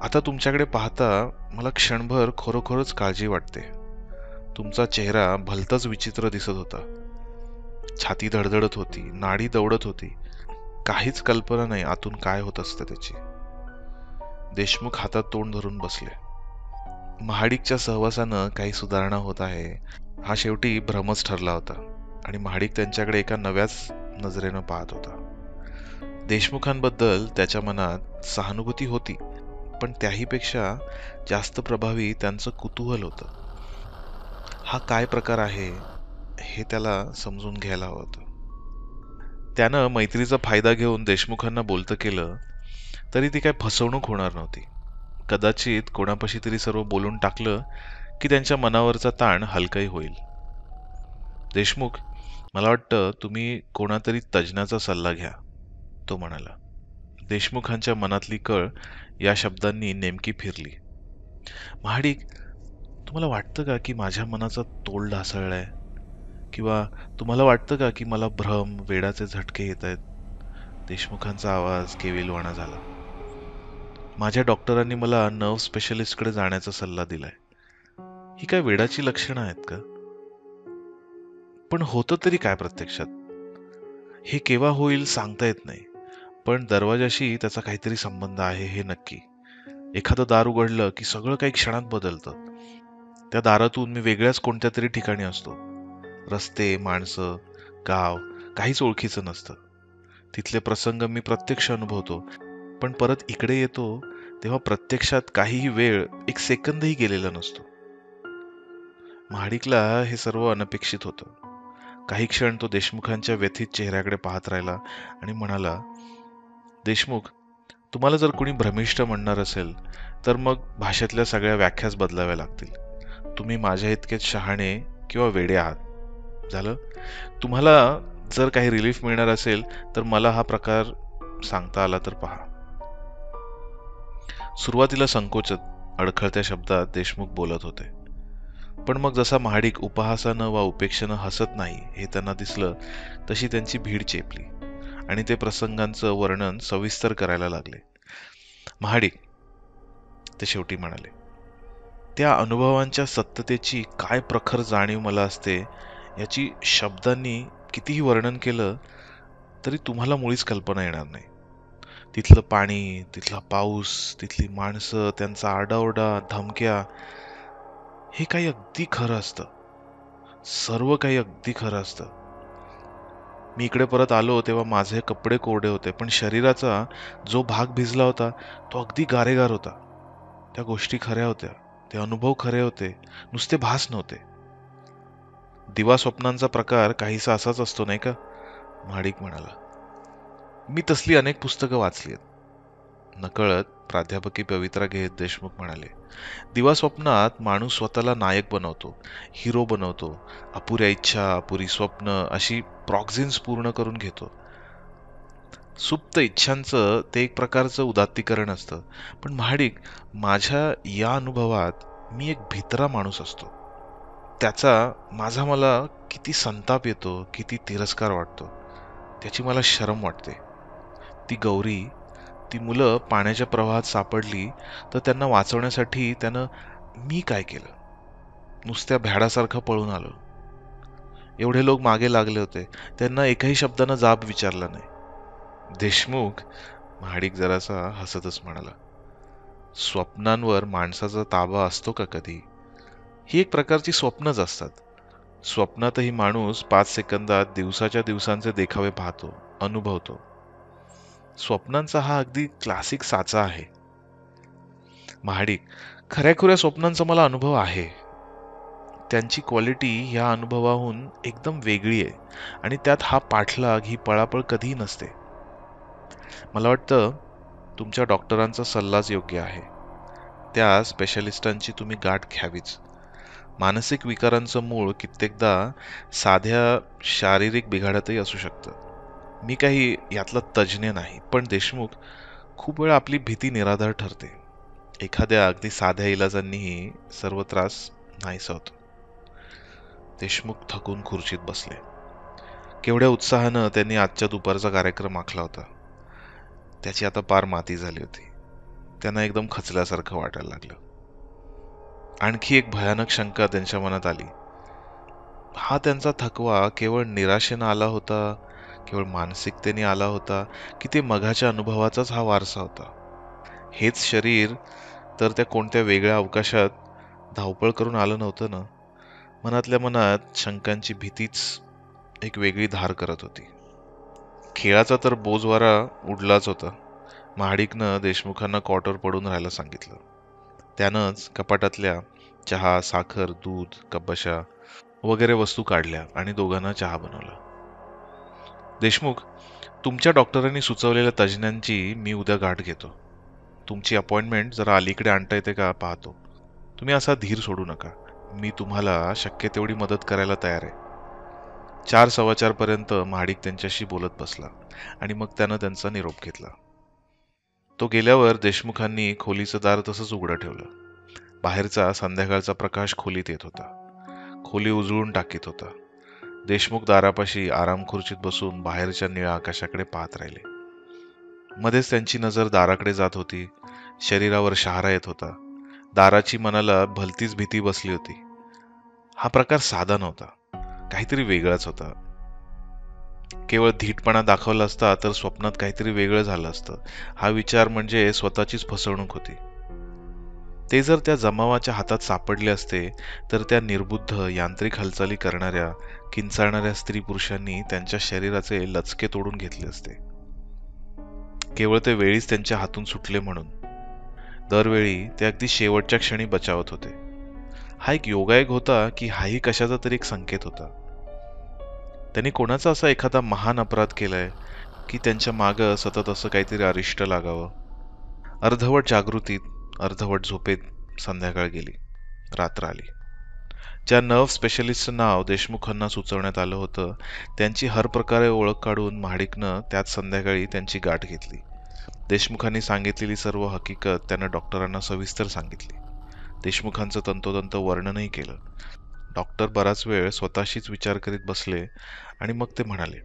Speaker 1: आता तुमच्याकडे पाहता मला क्षणभर खरोखरच काळजी वाटते. तुमचा चेहरा भलताच विचित्र दिसत होता. छाती धडधडत होती, नाडी दौडत होती. काहीच कल्पना नाही आतून काय होत असतं त्याची. देशमुख हातात तोंड धरून बसले. महाडिकच्या सहवासानं काही सुधारणा होत आहे हा शेवटी भ्रमच ठरला होता आणि महाडिक त्यांच्याकडे एका नव्याच नजरेनं पाहत होता. देशमुखांबद्दल त्याच्या मनात सहानुभूती होती, पण त्याहीपेक्षा जास्त प्रभावी त्यांचं कुतूहल होतं. हा काय प्रकार आहे हे त्याला समजून घ्यायला हवं होतं. त्यानं मैत्रीचा फायदा घेऊन देशमुखांना बोलतं केलं तरी ती काय फसवणूक होणार नव्हती. कदाचित कोणापाशी तरी सर्व बोलून टाकलं की त्यांच्या मनावरचा ताण हलकाही होईल. देशमुख, मला वाटतं तुम्ही कोणातरी तज्ज्ञाचा सल्ला घ्या, तो म्हणाला. देशमुखांच्या मनातली कळ या शब्दांनी नेमकी फिरली. महाडिक, तुम्हाला वाटतं का की माझ्या मनाचा तोल ढासळलाय? किंवा तुम्हाला वाटतं का की मला भ्रम, वेडाचे झटके येत आहेत? देशमुखांचा आवाज केविलवाणा झाला. माझ्या डॉक्टरांनी मला नर्व्ह स्पेशलिस्टकडे जाण्याचा सल्ला दिलाय. ही काय वेडाची लक्षणं आहेत का? पण होतं तरी काय प्रत्यक्षात? हे केव्हा होईल सांगता येत नाही, पण दरवाजाशी त्याचा काहीतरी संबंध आहे हे नक्की. एखादं दार उघडलं की सगळं काही क्षणात बदलतं. त्या दारातून मी वेगळ्याच कोणत्या तरी ठिकाणी असतो. रस्ते, माणसं, गाव काहीच ओळखीचं नसतं. तिथले प्रसंग मी प्रत्यक्ष अनुभवतो, पण परत इकडे येतो तेव्हा प्रत्यक्षात काहीही वेळ, एक सेकंदही गेलेला नसतो. महाडिकला हे सर्व अनपेक्षित होतं. काही क्षण तो देशमुखांच्या व्यथित चेहऱ्याकडे पाहत राहिला आणि म्हणाला, देशमुख, तुम्हाला जर कोणी भ्रमिष्ट म्हणणार असेल तर मग भाषेतल्या सगळ्या व्याख्याच बदलाव्या लागतील. तुम्ही माझ्या इतकेच शहाणे किंवा वेडे आहात. झालं? तुम्हाला जर काही रिलीफ मिळणार असेल तर मला हा प्रकार सांगता आला तर पहा. सुरुवातीला संकोचत, अडखळत्या शब्दात देशमुख बोलत होते. पण मग जसा महाडिक उपहासानं वा उपेक्षेनं हसत नाही हे त्यांना दिसलं, तशी त्यांची भीड चेपली आणि ते प्रसंगांचं वर्णन सविस्तर करायला लागले. महाडिक, ते शेवटी म्हणाले, त्या अनुभवांच्या सत्यतेची काय प्रखर जाणीव मला असते याची शब्दांनी कितीही वर्णन केलं तरी तुम्हाला मुळीच कल्पना येणार नाही. तिथलं पाणी, तिथला पाऊस, तिथली माणसं, त्यांचा आरडाओरडा, धमक्या, हे काही अगदी खरं असतं. सर्व काही अगदी खरं असतं. मी इकडे परत आलो तेव्हा माझे कपडे कोरडे होते, पण शरीराचा जो भाग भिजला होता तो अगदी गारेगार होता. त्या गोष्टी खऱ्या होत्या, ते अनुभव खरे होते, नुसते भास नव्हते. दिवा स्वप्नांचा प्रकार काहीसा असाच असतो नाही का? महाडिक म्हणाला. मी तसली अनेक पुस्तकं वाचली आहेत. नकळत प्राध्यापकी पवित्रा घेत देशमुख म्हणाले. दिवा स्वप्नात माणूस स्वतःला नायक बनवतो, हिरो बनवतो, अपुऱ्या इच्छा, अपुरी स्वप्न अशी प्रॉक्झिन्स पूर्ण करून घेतो. सुप्त इच्छांचं ते एक प्रकारचं उदात्तीकरण असतं. पण महाडिक, माझ्या या अनुभवात मी एक भित्रा माणूस असतो. त्याचा मला किती संताप येतो, किती तिरस्कार वाटतो, त्याची मला शरम वाटते. ती गौरी, ती मुलं पाण्याच्या प्रवाहात सापडली तर त्यांना वाचवण्यासाठी त्यानं मी काय केलं? नुसत्या भ्याडासारखं पळून आलो. एवढे लोक मागे लागले होते, त्यांना एकाही शब्दानं जाब विचारला नाही. देशमुख, महाडिक जरासा हसतच म्हणाला, स्वप्नांवर माणसाचा ताबा असतो का कधी? ही एक प्रकारची स्वप्नच असतात. स्वप्नातही माणूस 5 सेकंदात दिवसाच्या दिवसांचे देखावे पाहतो, अनुभवतो. स्वप्नांचा हा अगदी क्लासिक साचा आहे. महाडिक, खऱ्याखुऱ्या स्वप्नांचा मला अनुभव आहे. त्यांची क्वालिटी ह्या अनुभवाहून एकदम वेगळी आहे आणि त्यात हा पाठलाग, ही पळापळ कधीही नसते. मला वाटतं तुमच्या डॉक्टरांचा सल्लाच योग्य आहे. त्या स्पेशलिस्टांची तुम्ही गाठ घ्यावीच. मानसिक विकारांचं मूळ कित्येकदा साध्या शारीरिक बिघाडातही असू शकतं. मी काही यातला तज्ज्ञ नाही, पण देशमुख खूप वेळा आपली भीती निराधार ठरते. एखाद्या अगदी साध्या इलाजांनीही सर्व त्रास नाहीसा होतो. देशमुख थकून खुर्चीत बसले. केवढ्या उत्साहानं त्यांनी आजच्या दुपारचा कार्यक्रम आखला होता. त्याची आता पार माती झाली होती. त्यांना एकदम खचल्यासारखं वाटायला लागलं. आणखी एक भयानक शंका त्यांच्या मनात आली. हा त्यांचा थकवा केवळ निराशेनं आला होता, केवळ मानसिकतेने आला होता, की ते मघाच्या अनुभवाचाच हा वारसा होता? हेच शरीर तर त्या कोणत्या वेगळ्या अवकाशात धावपळ करून आलं नव्हतं ना? मनातल्या मनात शंकांची भीतीच एक वेगळी धार करत होती. खेळाचा तर बोजवारा उडलाच होता. महाडिकनं देशमुखांना कॉटवर पडून राहायला सांगितलं. त्यानंच कपाटातल्या चहा, साखर, दूध, कपबशा वगैरे वस्तू काढल्या आणि दोघांना चहा बनवला. देशमुख, तुमच्या डॉक्टरांनी सुचवलेल्या तज्ज्ञांची मी उद्या गाठ घेतो. तुमची अपॉइंटमेंट जरा अलीकडे आणता येते का पाहतो. तुम्ही असा धीर सोडू नका. मी तुम्हाला शक्य तेवढी मदत करायला तयार आहे. 4:15 पर्यंत महाडिक त्यांच्याशी बोलत बसला आणि मग त्यानं त्यांचा निरोप घेतला. तो गेल्यावर देशमुखांनी खोलीचं दार तसंच उघडं ठेवलं. बाहेरचा संध्याकाळचा प्रकाश खोलीत येत होता. खोली उजळून टाकीत होता. देशमुख दारापाशी आराम खुर्चीत बसून बाहेरच्या निळ्या आकाशाकडे पाहत राहिले. मध्येच त्यांची नजर दाराकडे जात होती. शरीरावर शहारा येत होता. दाराची मनाला भलतीच भीती बसली होती. हा प्रकार साधा नव्हता, काहीतरी वेगळाच होता. केवळ धीटपणा दाखवला असता तर स्वप्नात काहीतरी वेगळं झालं असतं. हा विचार म्हणजे स्वतःचीच फसवणूक होती. ते जर त्या जमावाच्या हातात सापडले असते तर त्या निर्बुद्ध, यांत्रिक हालचाली करणाऱ्या, किंचाळणाऱ्या स्त्री पुरुषांनी त्यांच्या शरीराचे लचके तोडून घेतले असते. केवळ ते वेळीच त्यांच्या हातून सुटले म्हणून. दरवेळी ते अगदी शेवटच्या क्षणी बचावत होते. हा एक योगायोग होता की हाही कशाचा तरी एक संकेत होता? त्यांनी कोणाचा असा एखादा महान अपराध केलाय की त्यांच्या मागं सतत असं काहीतरी अरिष्ट लागावं? अर्धवट जागृतीत, अर्धवट झोपेत संध्याकाळ गेली. रात्र आली. ज्या नर्व्ह स्पेशलिस्टचं नाव देशमुखांना सुचवण्यात आलं होतं, त्यांची हर प्रकारे ओळख काढून महाडिकनं त्याच संध्याकाळी त्यांची गाठ घेतली. देशमुखांनी सांगितलेली सर्व हकीकत त्यानं डॉक्टरांना सविस्तर सांगितली. देशमुखांचं तंतोतंत वर्णनही केलं. डॉक्टर बराच वेळ स्वतःशीच विचार करीत बसले आणि मग ते म्हणाले,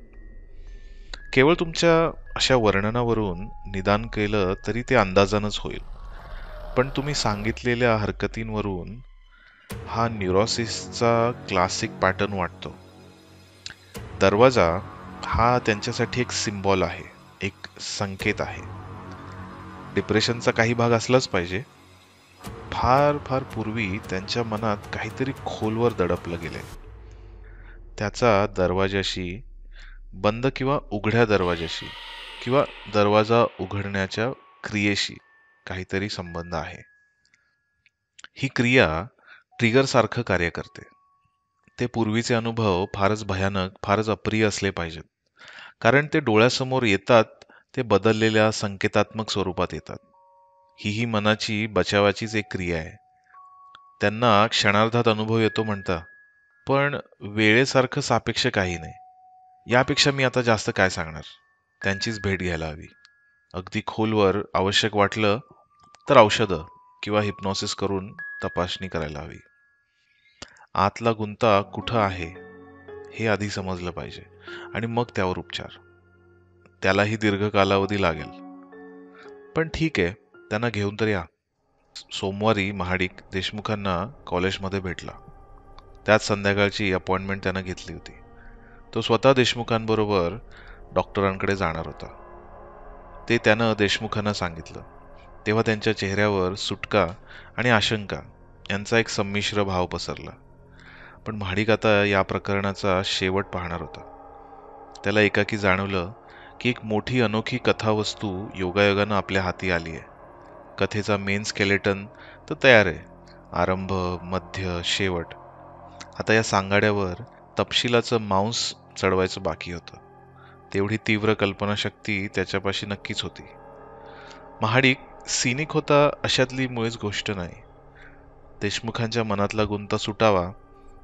Speaker 1: केवळ तुमच्या अशा वर्णनावरून निदान केलं तरी ते अंदाजानंच होईल. पण तुम्ही सांगितलेल्या हरकतींवरून हा न्यूरोसिसचा क्लासिक पॅटर्न वाटतो. दरवाजा हा त्यांच्यासाठी एक सिम्बॉल आहे, एक संकेत आहे. डिप्रेशनचा काही भाग असलाच पाहिजे. फार फार पूर्वी त्यांच्या मनात काहीतरी खोलवर दडपलं गेले. त्याचा दरवाजाशी, बंद किंवा उघड्या दरवाजाशी किंवा दरवाजा उघडण्याच्या क्रियेशी काहीतरी संबंध आहे. ही क्रिया ट्रिगर सारखं कार्य करते. ते पूर्वीचे अनुभव फारच भयानक, फारच अप्रिय असले पाहिजेत. कारण ते डोळ्यासमोर येतात ते बदललेल्या संकेतात्मक स्वरूपात येतात. ही मनाची बचावाचीच एक क्रिया आहे. त्यांना क्षणार्धात अनुभव येतो म्हणता, पण वेळेसारखं सापेक्ष काही नाही. यापेक्षा मी आता जास्त काय सांगणार? त्यांचीच भेट घ्यायला हवी. अगदी खोलवर आवश्यक वाटलं तर औषधं किंवा हिप्नॉसिस करून तपासणी करायला हवी. आतला गुंता कुठं आहे हे आधी समजलं पाहिजे आणि मग त्यावर उपचार. त्यालाही दीर्घ कालावधी लागेल. पण ठीक आहे, त्यांना घेऊन तर या. सोमवारी महाडिक देशमुखांना कॉलेजमध्ये भेटला. त्याच संध्याकाळची अपॉइंटमेंट त्यानं घेतली होती. तो स्वतः देशमुखांबरोबर डॉक्टरांकडे जाणार होता. ते त्यानं देशमुखांना सांगितलं. तेव्हा त्यांच्या चेहऱ्यावर सुटका आणि आशंका यांचा एक संमिश्र भाव पसरला. पण महाडिक आता या प्रकरणाचा शेवट पाहणार होता. त्याला एकाकी जाणवलं की एक मोठी अनोखी कथावस्तू योगायोगानं आपल्या हाती आली आहे. कथेचा मेन स्केलेटन तर तयार आहे. आरंभ, मध्य, शेवट. आता या सांगाड्यावर तपशिलाचं मांस चढवायचं बाकी होतं. तेवढी तीव्र कल्पनाशक्ती त्याच्यापाशी नक्कीच होती. महाडिक सिनिक होता अशातली मुळीच गोष्ट नाही. देशमुखांच्या मनातला गुंता सुटावा,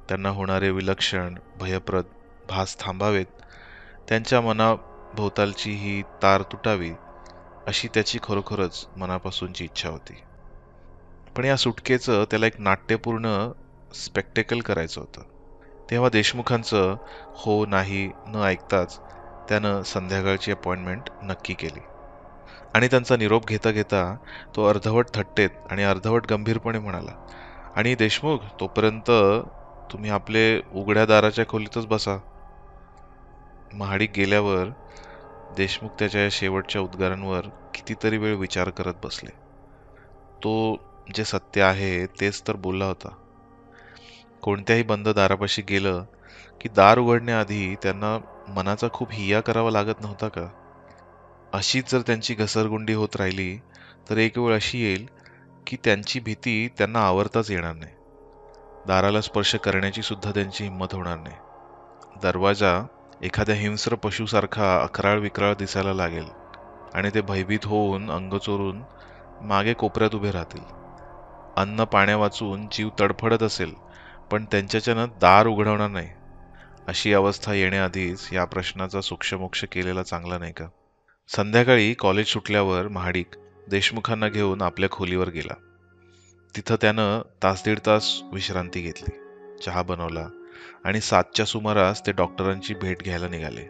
Speaker 1: त्यांना होणारे विलक्षण, भयप्रद भास थांबावेत, त्यांच्या भोवतालची ही तार तुटावी अशी त्याची खरोखरच मनापासूनची इच्छा होती. पण या सुटकेचं त्याला एक नाट्यपूर्ण स्पेक्टेकल करायचं होतं. तेव्हा देशमुखांचं हो नाही न ऐकताच त्यानं संध्याकाळची अपॉइंटमेंट नक्की केली आणि त्यांचा निरोप घेता घेता तो अर्धवट थट्टेत आणि अर्धवट गंभीरपणे म्हणाला, आणि देशमुख, तोपर्यंत तुम्ही आपले उघड्या दाराच्या खोलीतच बसा. महाडिक गेल्यावर देशमुख त्याच्या या शेवटच्या उद्गारांवर कितीतरी वेळ विचार करत बसले. तो जे सत्य आहे तेच तर बोलला होता. कोणत्याही बंद दारापाशी गेलं की दार उघडण्याआधी त्यांना मनाचा खूप हिया करावा लागत नव्हता का? अशीच जर त्यांची घसरगुंडी होत राहिली तर एक वेळ अशी येईल की त्यांची भीती त्यांना आवरताच येणार नाही. दाराला स्पर्श करण्याची सुद्धा त्यांची हिंमत होणार नाही. दरवाजा एखाद्या हिंस्र पशुसारखा अकराळ विक्राळ दिसायला लागेल आणि ते भयभीत होऊन अंग चोरून मागे कोपऱ्यात उभे राहतील. अन्न पाण्या वाचून जीव तडफडत असेल, पण त्यांच्याच्यानं दार उघडवणार नाही. अशी अवस्था येण्याआधीच या प्रश्नाचा सूक्ष्मोक्ष केलेला चांगला नाही का? संध्याकाळी कॉलेज सुटल्यावर महाडिक देशमुखांना घेऊन आपल्या खोलीवर गेला. तिथं त्यानं तास दीड तास विश्रांती घेतली, चहा बनवला आणि 7च्या सुमारास ते डॉक्टरांची भेट घ्यायला निघाले.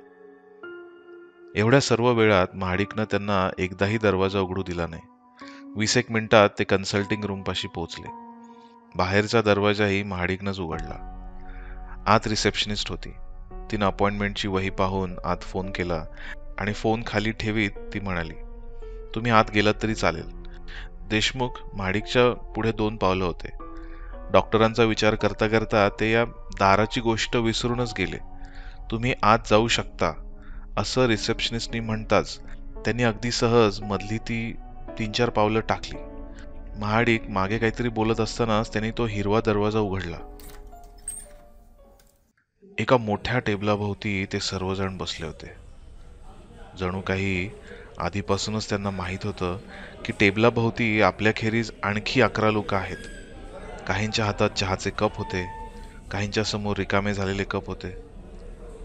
Speaker 1: एवढ्या सर्व वेळात महाडिकनं त्यांना एकदाही दरवाजा उघडू दिला नाही. 20 मिनिटात ते कन्सल्टिंग रूमपाशी पोहोचले. बाहेरचा दरवाजाही महाडिकनंच उघडला. आत रिसेप्शनिस्ट होती. तिनं अपॉइंटमेंटची वही पाहून आत फोन केला आणि फोन खाली ठेवीत ती म्हणाली, तुम्ही आत गेलात तरी चालेल. देशमुख महाडिकच्या पुढे 2 पावलं होते. डॉक्टरांचा विचार करता करता ते या दाराची गोष्ट विसरूनच गेले. तुम्ही आत जाऊ शकता असं रिसेप्शनिस्टनी म्हणताच त्यांनी अगदी सहज मधली ती 3-4 पावलं टाकली. महाडिक मागे काहीतरी बोलत असतानाच त्यांनी तो हिरवा दरवाजा उघडला. एका मोठ्या टेबलाभोवती ते सर्वजण बसले होते. जणू काही आधीपासूनच त्यांना माहीत होतं की टेबलाभोवती आपल्याखेरीज आणखी 11 लोक आहेत. काहींच्या हातात चहाचे कप होते, काहींच्या समोर रिकामे झालेले कप होते.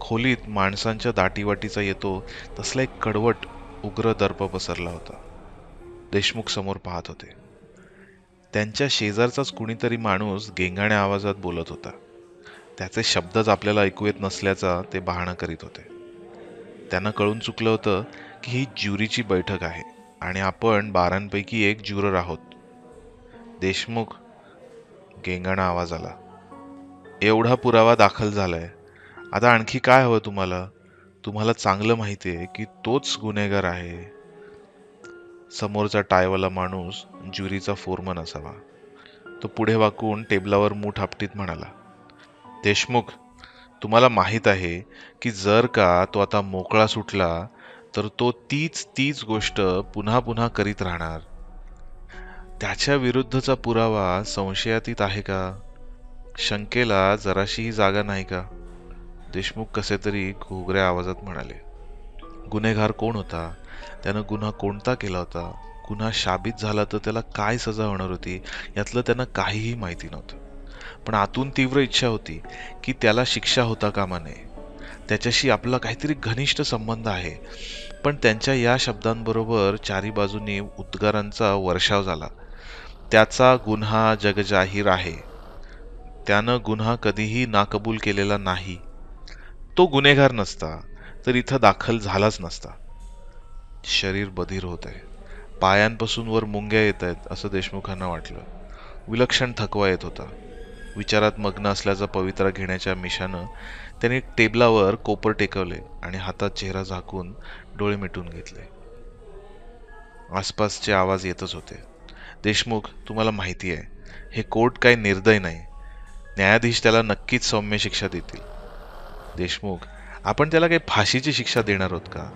Speaker 1: खोलीत माणसांच्या दाटीवाटीचा येतो तसला एक कडवट उग्र दर्प पसरला होता. देशमुख समोर पाहत होते. त्यांच्या शेजारचाच कुणीतरी माणूस गेंगाण्या आवाजात बोलत होता. त्याचे शब्दच आपल्याला ऐकू येत नसल्याचा ते बहाणा करीत होते. त्यांना कळून चुकलं होतं की ही ज्युरीची बैठक आहे आणि आपण 12 एक ज्युरर आहोत. देशमुख, गेंगाणा आवाज आला, एवढा पुरावा दाखल झालाय, आता आणखी काय हवं तुम्हाला? तुम्हाला चांगलं माहितीये की तोच गुन्हेगार आहे. समोरचा टायवाला माणूस ज्युरीचा फोरमन असावा. तो पुढे वाकून टेबलावर मूठ आपटीत म्हणाला, देशमुख, तुम्हाला माहित आहे की जर का तो आता मोकळा सुटला तर तो तीच गोष्ट पुन्हा पुन्हा करीत राहणार. त्याच्या विरुद्धचा पुरावा संशयातीत आहे का? शंकेला जराशीही जागा नाही का? देशमुख कसे तरी घोगऱ्या आवाजात म्हणाले, गुन्हेगार कोण होता? त्यानं गुन्हा कोणता केला होता? गुन्हा शाबित झाला तर त्याला काय सजा होणार होती यातलं त्यांना काहीही माहिती नव्हतं. पण आतून तीव्र इच्छा होती की त्याला शिक्षा होता कामा नये. त्याच्याशी आपला काहीतरी घनिष्ठ संबंध आहे. पण त्यांच्या या शब्दांबरोबर चारी बाजूनी उद्गारांचा वर्षाव झाला. त्याचा गुन्हा जगजाहीर आहे. त्यानं गुन्हा कधीही नाकबूल केलेला नाही. तो गुन्हेगार नसता तर इथं दाखल झालाच नसता. शरीर बधीर होत आहे. पायांपासून वर मुंग्या येत आहेत असं देशमुखांना वाटलं. विलक्षण थकवा येत होता. विचारात मग्न असल्याचा पवित्रा घेण्याच्या मिशानं त्यांनी टेबलावर कोपर टेकवले आणि हातात चेहरा झाकून डोळे मिटून घेतले. आसपासचे आवाज येतच होते. देशमुख, तुम्हाला माहिती आहे, हे कोर्ट काही निर्दय नाही. न्यायाधीश त्याला नक्कीच सौम्य शिक्षा देतील. देशमुख, आपण त्याला काही फाशीची शिक्षा देणार आहोत का?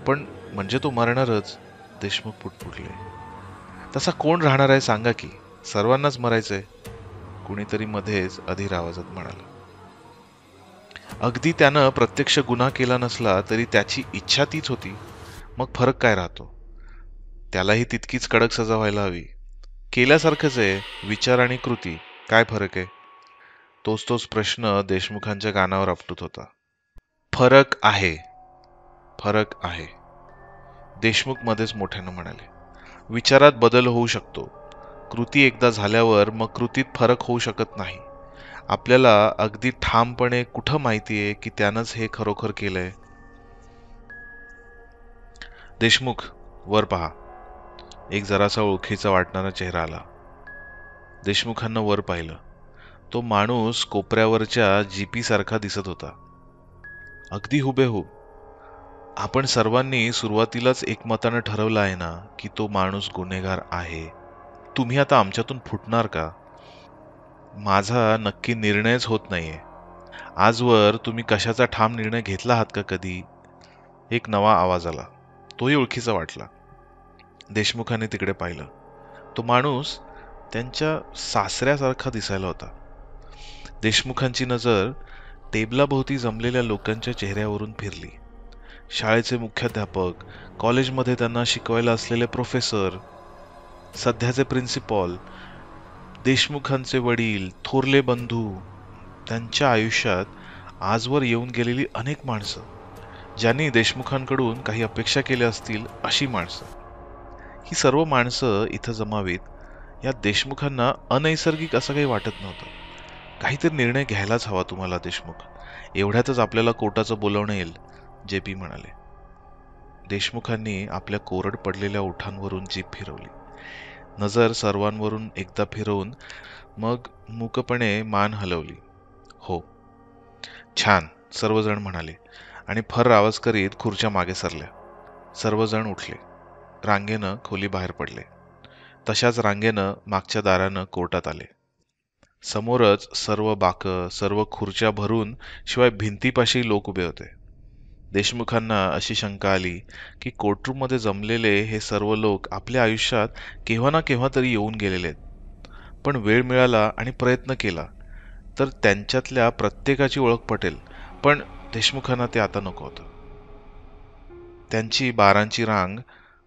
Speaker 1: पण म्हणजे तो मरणारच. देशमुख पुटपुटले. तसा कोण राहणार आहे सांगा की? सर्वांनाच मरायचंय. कुणीतरी मध्येच अधीर आवाजात म्हणाला. अगदी त्यानं प्रत्यक्ष गुन्हा केला नसला तरी त्याची इच्छा तीच होती. मग फरक काय राहतो? त्यालाही तितकीच कडक सजा व्हायला हवी. केल्यासारखंच आहे. विचार आणि कृती, काय फरक आहे? तोच प्रश्न देशमुखांच्या कानावर आपटत होता. फरक आहे, फरक आहे, देशमुख मध्येच मोठ्यानं म्हणाले. विचारात बदल होऊ शकतो, कृती एकदा झाल्यावर मग कृतीत फरक होऊ शकत नाही. आपल्याला अगदी ठामपणे कुठं माहितीये की त्यानंच हे खरोखर केलंय? देशमुख, वर पहा. एक जरासा ओळखीचा वाटणारा चेहरा आला. देशमुखांना वर पाहिलं. तो माणूस कोपऱ्यावरच्या जीपी सारखा दिसत होता, अगदी हुबेहूब. आपण सर्वांनी सुरुवातीलाच एकमतानं ठरवलं आहे ना की तो माणूस गुन्हेगार आहे. तुम्ही आता आमच्यातून फुटणार का? माझा नक्की निर्णयच होत नाहीये. आजवर तुम्ही कशाचा ठाम निर्णय घेतला आहात का कधी? एक नवा आवाज आला, तोही ओळखीचा वाटला. देशमुखांनी तिकडे पाहिलं. तो माणूस त्यांच्या सासऱ्यासारखा दिसायला होता. देशमुखांची नजर टेबलाभोवती जमलेल्या लोकांच्या चेहऱ्यावरून फिरली. शाळेचे मुख्याध्यापक, कॉलेजमध्ये त्यांना शिकवायला असलेले प्रोफेसर, सध्याचे प्रिन्सिपॉल, देशमुखांचे वडील, थोरले बंधू, त्यांच्या आयुष्यात आजवर येऊन गेलेली अनेक माणसं, ज्यांनी देशमुखांकडून काही अपेक्षा केल्या असतील अशी माणसं. ही सर्व माणसं इथं जमावीत या देशमुखांना अनैसर्गिक असं काही वाटत नव्हतं. काहीतरी निर्णय घ्यायलाच हवा तुम्हाला देशमुख. एवढ्यातच आपल्याला कोर्टाचं बोलावणं येईल, जेपी म्हणाले. देशमुखांनी आपल्या कोरड पडलेल्या ओठांवरून जीभ फिरवली. नजर सर्वांवरून एकदा फिरवून मग मूकपणे मान हलवली. हो, छान, सर्वजण म्हणाले आणि फर्र आवाज करीत खुर्च्या मागे सरल्या. सर्वजण उठले. रांगेनं खोली बाहेर पडले. तशाच रांगेनं मागच्या दारानं कोर्टात आले. समोरच सर्व बाकं, सर्व खुर्च्या भरून शिवाय भिंतीपाशी लोक उभे होते. देशमुखांना अशी शंका आली की कोर्टरूममध्ये जमलेले हे सर्व लोक आपल्या आयुष्यात केव्हा ना केव्हा तरी येऊन गेलेले आहेत. पण वेळ मिळाला आणि प्रयत्न केला तर त्यांच्यातल्या प्रत्येकाची ओळख पटेल. पण देशमुखांना ते आता नको होतं. त्यांची बारांची रांग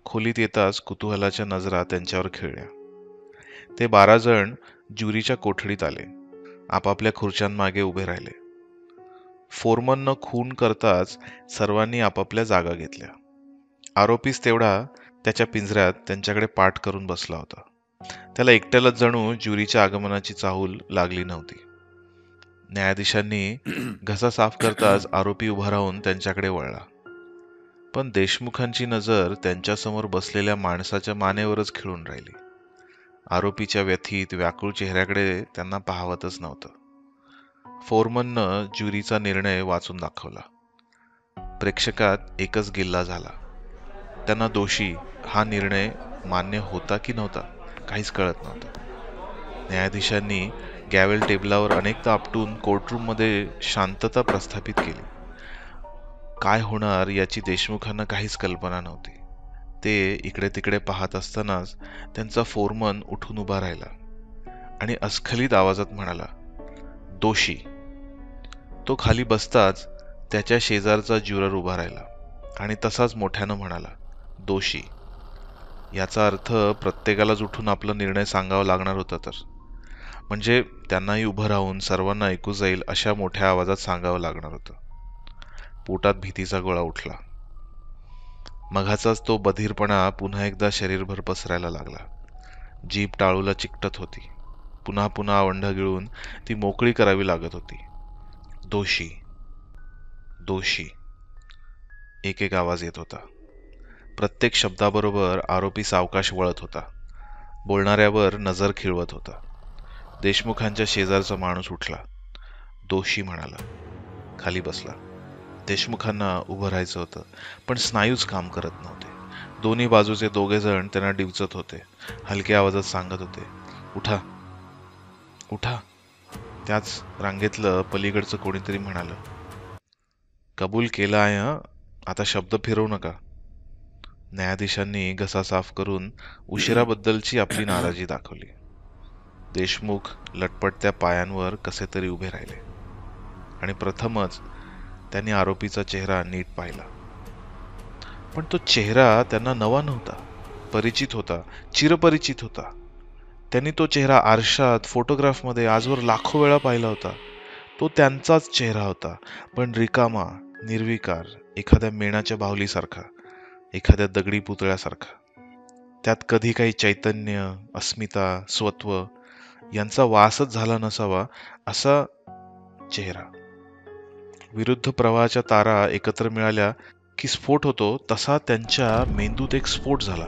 Speaker 1: खोलीत येताच कुतूहलाच्या नजरा त्यांच्यावर खेळल्या. ते 12 जण ज्युरीच्या कोठडीत आले. आपापल्या खुर्च्यांमागे उभे राहिले. फोरमननं खून करताच सर्वांनी आपापल्या जागा घेतल्या. आरोपीच तेवढा त्याच्या पिंजऱ्यात त्यांच्याकडे पाठ करून बसला होता. त्याला एकट्यालाच जणू ज्युरीच्या आगमनाची चाहूल लागली नव्हती. न्यायाधीशांनी घसा साफ करताच आरोपी उभा राहून त्यांच्याकडे वळला. पण देशमुखांची नजर त्यांच्यासमोर बसलेल्या माणसाच्या मानेवरच खिळून राहिली. आरोपीच्या व्यथित व्याकुळ चेहऱ्याकडे त्यांना पाहवतच नव्हतं. फोरमननं ज्युरीचा निर्णय वाचून दाखवला. प्रेक्षकात एकच गिल्ला झाला. त्यांना दोषी हा निर्णय मान्य होता की नव्हता काहीच कळत नव्हतं. न्यायाधीशांनी गॅवेल टेबलावर अनेकदा आपटून कोर्टरूममध्ये शांतता प्रस्थापित केली. काय होणार याची देशमुखांना काहीच कल्पना नव्हती. ते इकडे तिकडे पाहत असतानाच त्यांचा फोरमन उठून उभा राहिला आणि अस्खलित आवाजात म्हणाला, दोषी. तो खाली बसताच त्याच्या शेजारचा ज्युरर उभा राहिला आणि तसाच मोठ्यानं म्हणाला, दोषी. याचा अर्थ प्रत्येकालाच उठून आपला निर्णय सांगावा लागणार होता तर. म्हणजे त्यांनाही उभं राहून सर्वांना ऐकू जाईल अशा मोठ्या आवाजात सांगावं लागणार होतं. पोटात भीतीचा गोळा उठला. मघाचाच तो बधीरपणा पुन्हा एकदा शरीरभर पसरायला लागला. जीभ टाळूला चिकटत होती. पुन्हा पुन्हा आवंढा गिळून ती मोकळी करावी लागत होती. दोषी, दोषी. एक एक आवाज येत होता. प्रत्येक शब्दाबरोबर आरोपी सावकाश वळत होता. बोलणाऱ्यावर नजर खिळवत होता. देशमुखांच्या शेजारचा माणूस उठला. दोषी म्हणाला. खाली बसला. देशमुखांना उभं राहायचं होतं, पण स्नायूच काम करत नव्हते. दोन्ही बाजूचे दोघे जण त्यांना डिवचत होते. हलक्या आवाजात सांगत होते, उठा, उठा. त्याच रांगेतलं पलीकडचं कोणीतरी म्हणालं, कबूल केलं आहे हं, आता शब्द फिरवू नका. न्यायाधीशांनी घसा साफ करून उशिराबद्दलची आपली नाराजी दाखवली. देशमुख लटपटत्या पायांवर कसे तरी उभे राहिले आणि प्रथमच त्यांनी आरोपीचा चेहरा नीट पाहिला. पण तो चेहरा त्यांना नवा नव्हता, परिचित होता, चिरपरिचित होता. त्यांनी तो चेहरा आरशात, फोटोग्राफमध्ये आजवर लाखो वेळा पाहिला होता. तो त्यांचाच चेहरा होता, पण रिकामा, निर्विकार, एखाद्या मेणाच्या बाहुलीसारखा, एखाद्या दगडी पुतळ्यासारखा. त्यात कधी काही चैतन्य, अस्मिता, स्वत्व यांचा वासच झाला नसावा असा चेहरा. विरुद्ध प्रवाहाच्या तारा एकत्र मिळाल्या की स्फोट होतो, तसा त्यांच्या मेंदूत एक स्फोट झाला.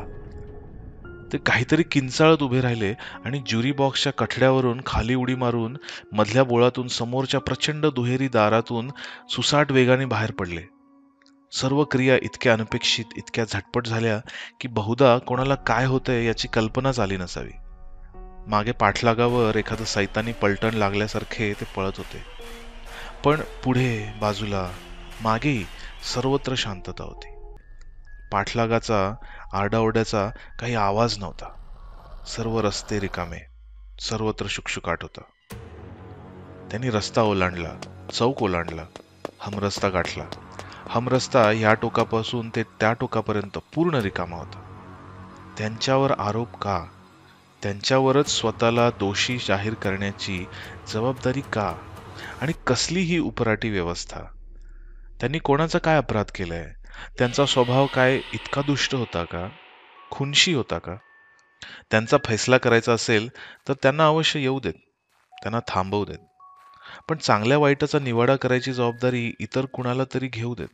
Speaker 1: ते काहीतरी किंचाळत उभे राहिले आणि ज्युरी बॉक्सच्या कठड्यावरून खाली उडी मारून मधल्या बोळातून समोरच्या प्रचंड दुहेरी दारातून सुसाट वेगाने बाहेर पडले. सर्व क्रिया इतक्या अनपेक्षित, इतक्या झटपट झाल्या की बहुधा कोणाला काय होतंय याची कल्पनाच आली नसावी. मागे पाठलागावर एखादं सैतानी पलटण लागल्यासारखे ते पळत होते. पण पुढे, बाजूला, मागेही सर्वत्र शांतता होती. पाठलागाचा, आरडाओरड्याचा काही आवाज नव्हता. सर्व रस्ते रिकामे, सर्वत्र शुकशुकाट होता. त्यांनी रस्ता ओलांडला, चौक ओलांडला, हमरस्ता गाठला. हमरस्ता ह्या टोकापासून ते त्या टोकापर्यंत पूर्ण रिकामा होता. त्यांच्यावर आरोप का? त्यांच्यावरच स्वतःला दोषी जाहीर करण्याची जबाबदारी का? आणि कसली ही उपराटी व्यवस्था? त्यांनी कोणाचा काय अपराध केलाय? त्यांचा स्वभाव काय इतका दुष्ट होता का? खुनशी होता का? त्यांचा फैसला करायचा असेल तर त्यांना अवश्य येऊ देत, त्यांना थांबवू देत. पण चांगल्या वाईटाचा निवाडा करायची जबाबदारी इतर कुणाला तरी घेऊ देत,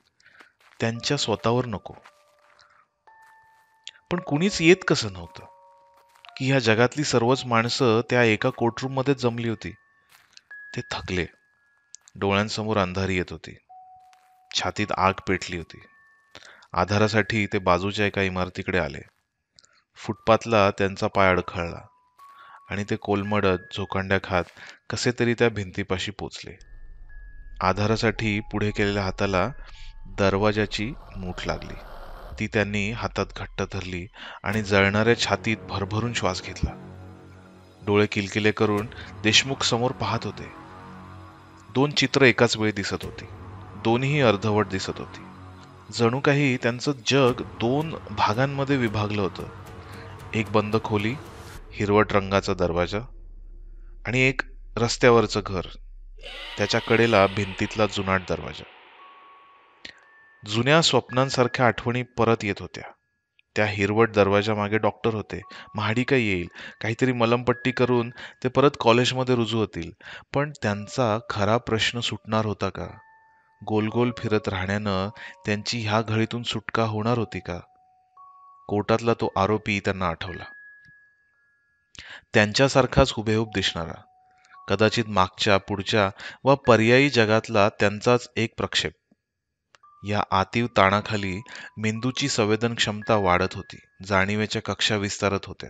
Speaker 1: त्यांच्या स्वतःवर नको. पण कुणीच येत कसं नव्हतं की ह्या जगातली सर्वच माणसं त्या एका कोर्टरूम मध्ये जमली होती. ते थकले. डोळ्यांसमोर अंधारी येत होती. छातीत आग पेटली होती. आधारासाठी ते बाजूच्या एका इमारतीकडे आले. फुटपाथला त्यांचा पाय अडखळला आणि ते कोलमडत झोकांड्या खात कसे तरी त्या भिंतीपाशी पोचले. आधारासाठी पुढे केलेल्या हाताला दरवाजाची मूठ लागली. ती त्यांनी हातात घट्ट धरली आणि जळणाऱ्या छातीत भरभरून श्वास घेतला. डोळे किलकिले करून देशमुख समोर पाहत होते. दोन चित्र एकाच वेळी दिसत होती. दोन्ही अर्धवट दिसत होती. जणू काही त्यांचं जग दोन भागांमध्ये विभागलं होतं. एक बंद खोली, हिरवट रंगाचा दरवाजा, आणि एक रस्त्यावरचं घर, त्याच्या कडेला भिंतीतला जुनाट दरवाजा. जुन्या स्वप्नांसारख्या आठवणी परत येत होत्या. त्या हिरवट दरवाजा मागे डॉक्टर होते. महाडिका येईल, काहीतरी मलमपट्टी करून ते परत कॉलेजमध्ये रुजू होतील. पण त्यांचा खरा प्रश्न सुटणार होता का? गोलगोल फिरत राहण्यानं त्यांची ह्या घळीतून सुटका होणार होती का? कोर्टातला तो आरोपी त्यांना आठवला. त्यांच्यासारखाच हुबेहूब दिसणारा, कदाचित मागच्या, पुढच्या व पर्यायी जगातला त्यांचाच एक प्रक्षेप. या आतीव ताणाखाली मेंदूची संवेदन क्षमता वाढत होती. जाणीवेच्या कक्षा विस्तारत होत्या.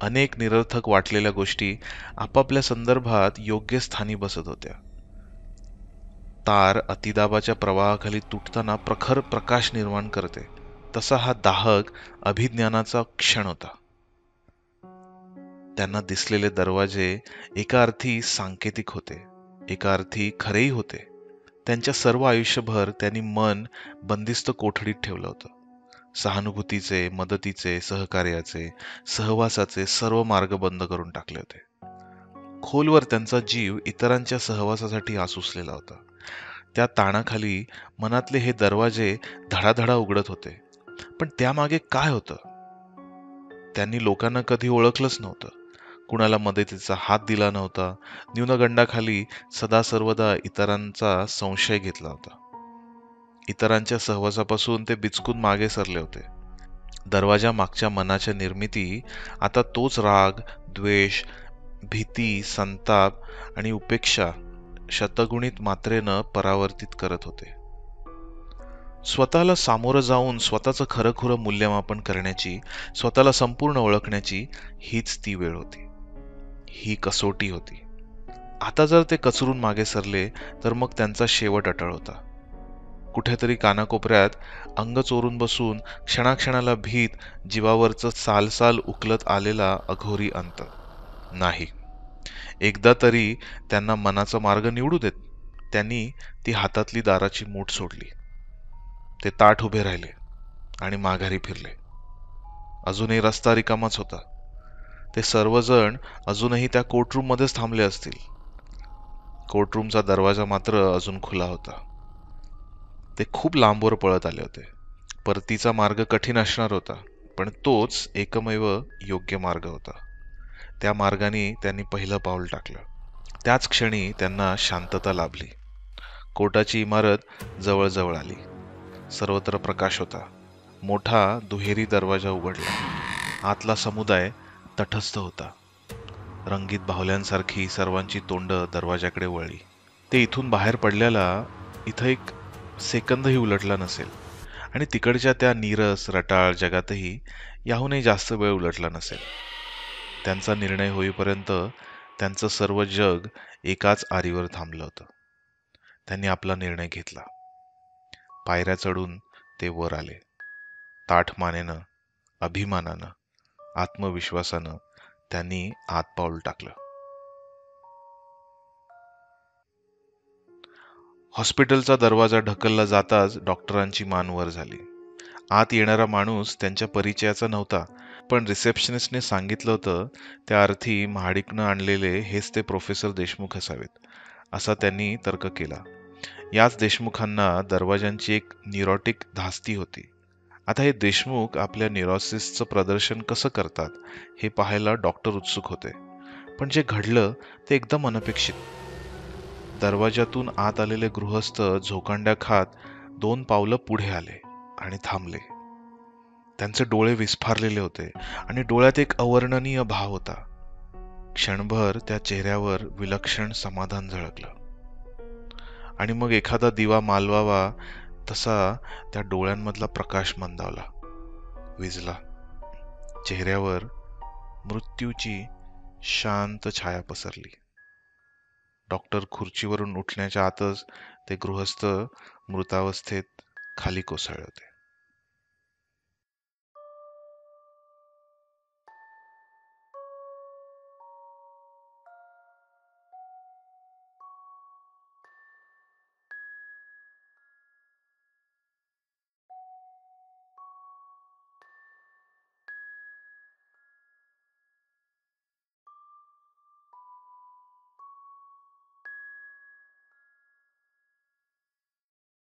Speaker 1: अनेक निरर्थक वाटलेल्या गोष्टी आपापल्या संदर्भात योग्य स्थानी बसत होत्या. तार अतिदाबाच्या प्रवाहाखाली तुटताना प्रखर प्रकाश निर्माण करते, तसा हा दाहक अभिज्ञानाचा क्षण होता. त्यांना दिसलेले दरवाजे एका अर्थी सांकेतिक होते, एका अर्थी खरेही होते. त्यांच्या सर्व आयुष्यभर त्यांनी मन बंदिस्त कोठडीत ठेवलं होतं. सहानुभूतीचे, मदतीचे, सहकार्याचे, सहवासाचे सर्व मार्ग बंद करून टाकले होते. खोलवर त्यांचा जीव इतरांच्या सहवासासाठी आसुसलेला होता. त्या ताणाखाली मनातले हे दरवाजे धडाधडा उघडत होते. पण त्यामागे काय होतं? त्यांनी लोकांना कधी ओळखलंच नव्हतं. कुणाला मदतीचा हात दिला नव्हता. न्यूनगंडाखाली सदा सर्वदा इतरांचा संशय घेतला होता. इतरांच्या सहवासापासून ते बिचकून मागे सरले होते. दरवाजा मागच्या मनाच्या निर्मिती आता तोच राग, द्वेष, भीती, संताप आणि उपेक्षा शतगुणित मात्रेनं परावर्तित करत होते. स्वतःला सामोरं जाऊन स्वतःचं खरंखुरं मूल्यमापन करण्याची, स्वतःला संपूर्ण ओळखण्याची हीच ती वेळ होती. ही कसोटी होती. आता जर ते कचरून मागे सरले तर मग त्यांचा शेवट अटळ होता. कुठेतरी कानाकोपऱ्यात अंग चोरून बसून क्षणाक्षणाला भीत जीवावरचं सालसाल उकलत आलेला अघोरी अंत. नाही, एकदा तरी त्यांना मनाचा मार्ग निवडू देत. त्यांनी ती हातातली दाराची मूठ सोडली. ते ताठ उभे राहिले आणि माघारी फिरले. अजूनही रस्ता रिकामाच होता. ते सर्वजण अजूनही त्या कोर्टरूम मध्येच थांबले असतील. कोर्टरूमचा दरवाजा मात्र अजून खुला होता. ते खूप लांबवर पळत आले होते. परतीचा मार्ग कठीण असणार होता, पण तोच एकमेव योग्य मार्ग होता. त्या मार्गाने त्यांनी पहिलं पाऊल टाकलं. त्याच क्षणी त्यांना शांतता लाभली. कोर्टाची इमारत जवळ आली. सर्वत्र प्रकाश होता. मोठा दुहेरी दरवाजा उघडला. आतला समुदाय तटस्थ होता. रंगीत बाहुल्यांसारखी सर्वांची तोंड दरवाजाकडे वळली. ते इथून बाहेर पडल्याला इथं एक सेकंदही उलटला नसेल आणि तिकडच्या त्या नीरस रटाळ जगातही याहूनही जास्त वेळ उलटला नसेल. त्यांचा निर्णय होईपर्यंत त्यांचं सर्व जग एकाच आरीवर थांबलं होतं. त्यांनी आपला निर्णय घेतला. पायऱ्या चढून ते वर आले. ताठ मानेनं, अभिमानानं, आत्मविश्वासानं त्यांनी आत पाऊल टाकलं. हॉस्पिटलचा दरवाजा ढकलला जाताच डॉक्टरांची मान वर झाली. आत येणारा माणूस त्यांच्या परिचयाचा नव्हता, पण रिसेप्शनिस्टने सांगितलं होतं त्या अर्थी महाडिकनं आणलेले हेच ते प्रोफेसर देशमुख असावेत, असा त्यांनी तर्क केला. याच देशमुखांना दरवाजांची एक न्यूरॉटिक धास्ती होती. आता हे देशमुख आपल्या न्यूरॉसिसचं प्रदर्शन कसं करतात हे पाहायला डॉक्टर उत्सुक होते. पण जे घडलं ते एकदम अनपेक्षित. दरवाजातून आत आलेले गृहस्थ झोकांड्या खात 2 पावलं पुढे आले आणि थांबले. त्यांचे डोळे विस्फारलेले होते आणि डोळ्यात एक अवर्णनीय भाव होता. क्षणभर त्या चेहऱ्यावर विलक्षण समाधान झळकलं आणि मग एखादा दिवा मालवावा तसा त्या डोळ्यांमधला प्रकाश मंदावला, विझला. चेहऱ्यावर मृत्यूची शांत छाया पसरली. डॉक्टर खुर्चीवरून उठण्याच्या आतच ते गृहस्थ मृतावस्थेत खाली कोसळले होते.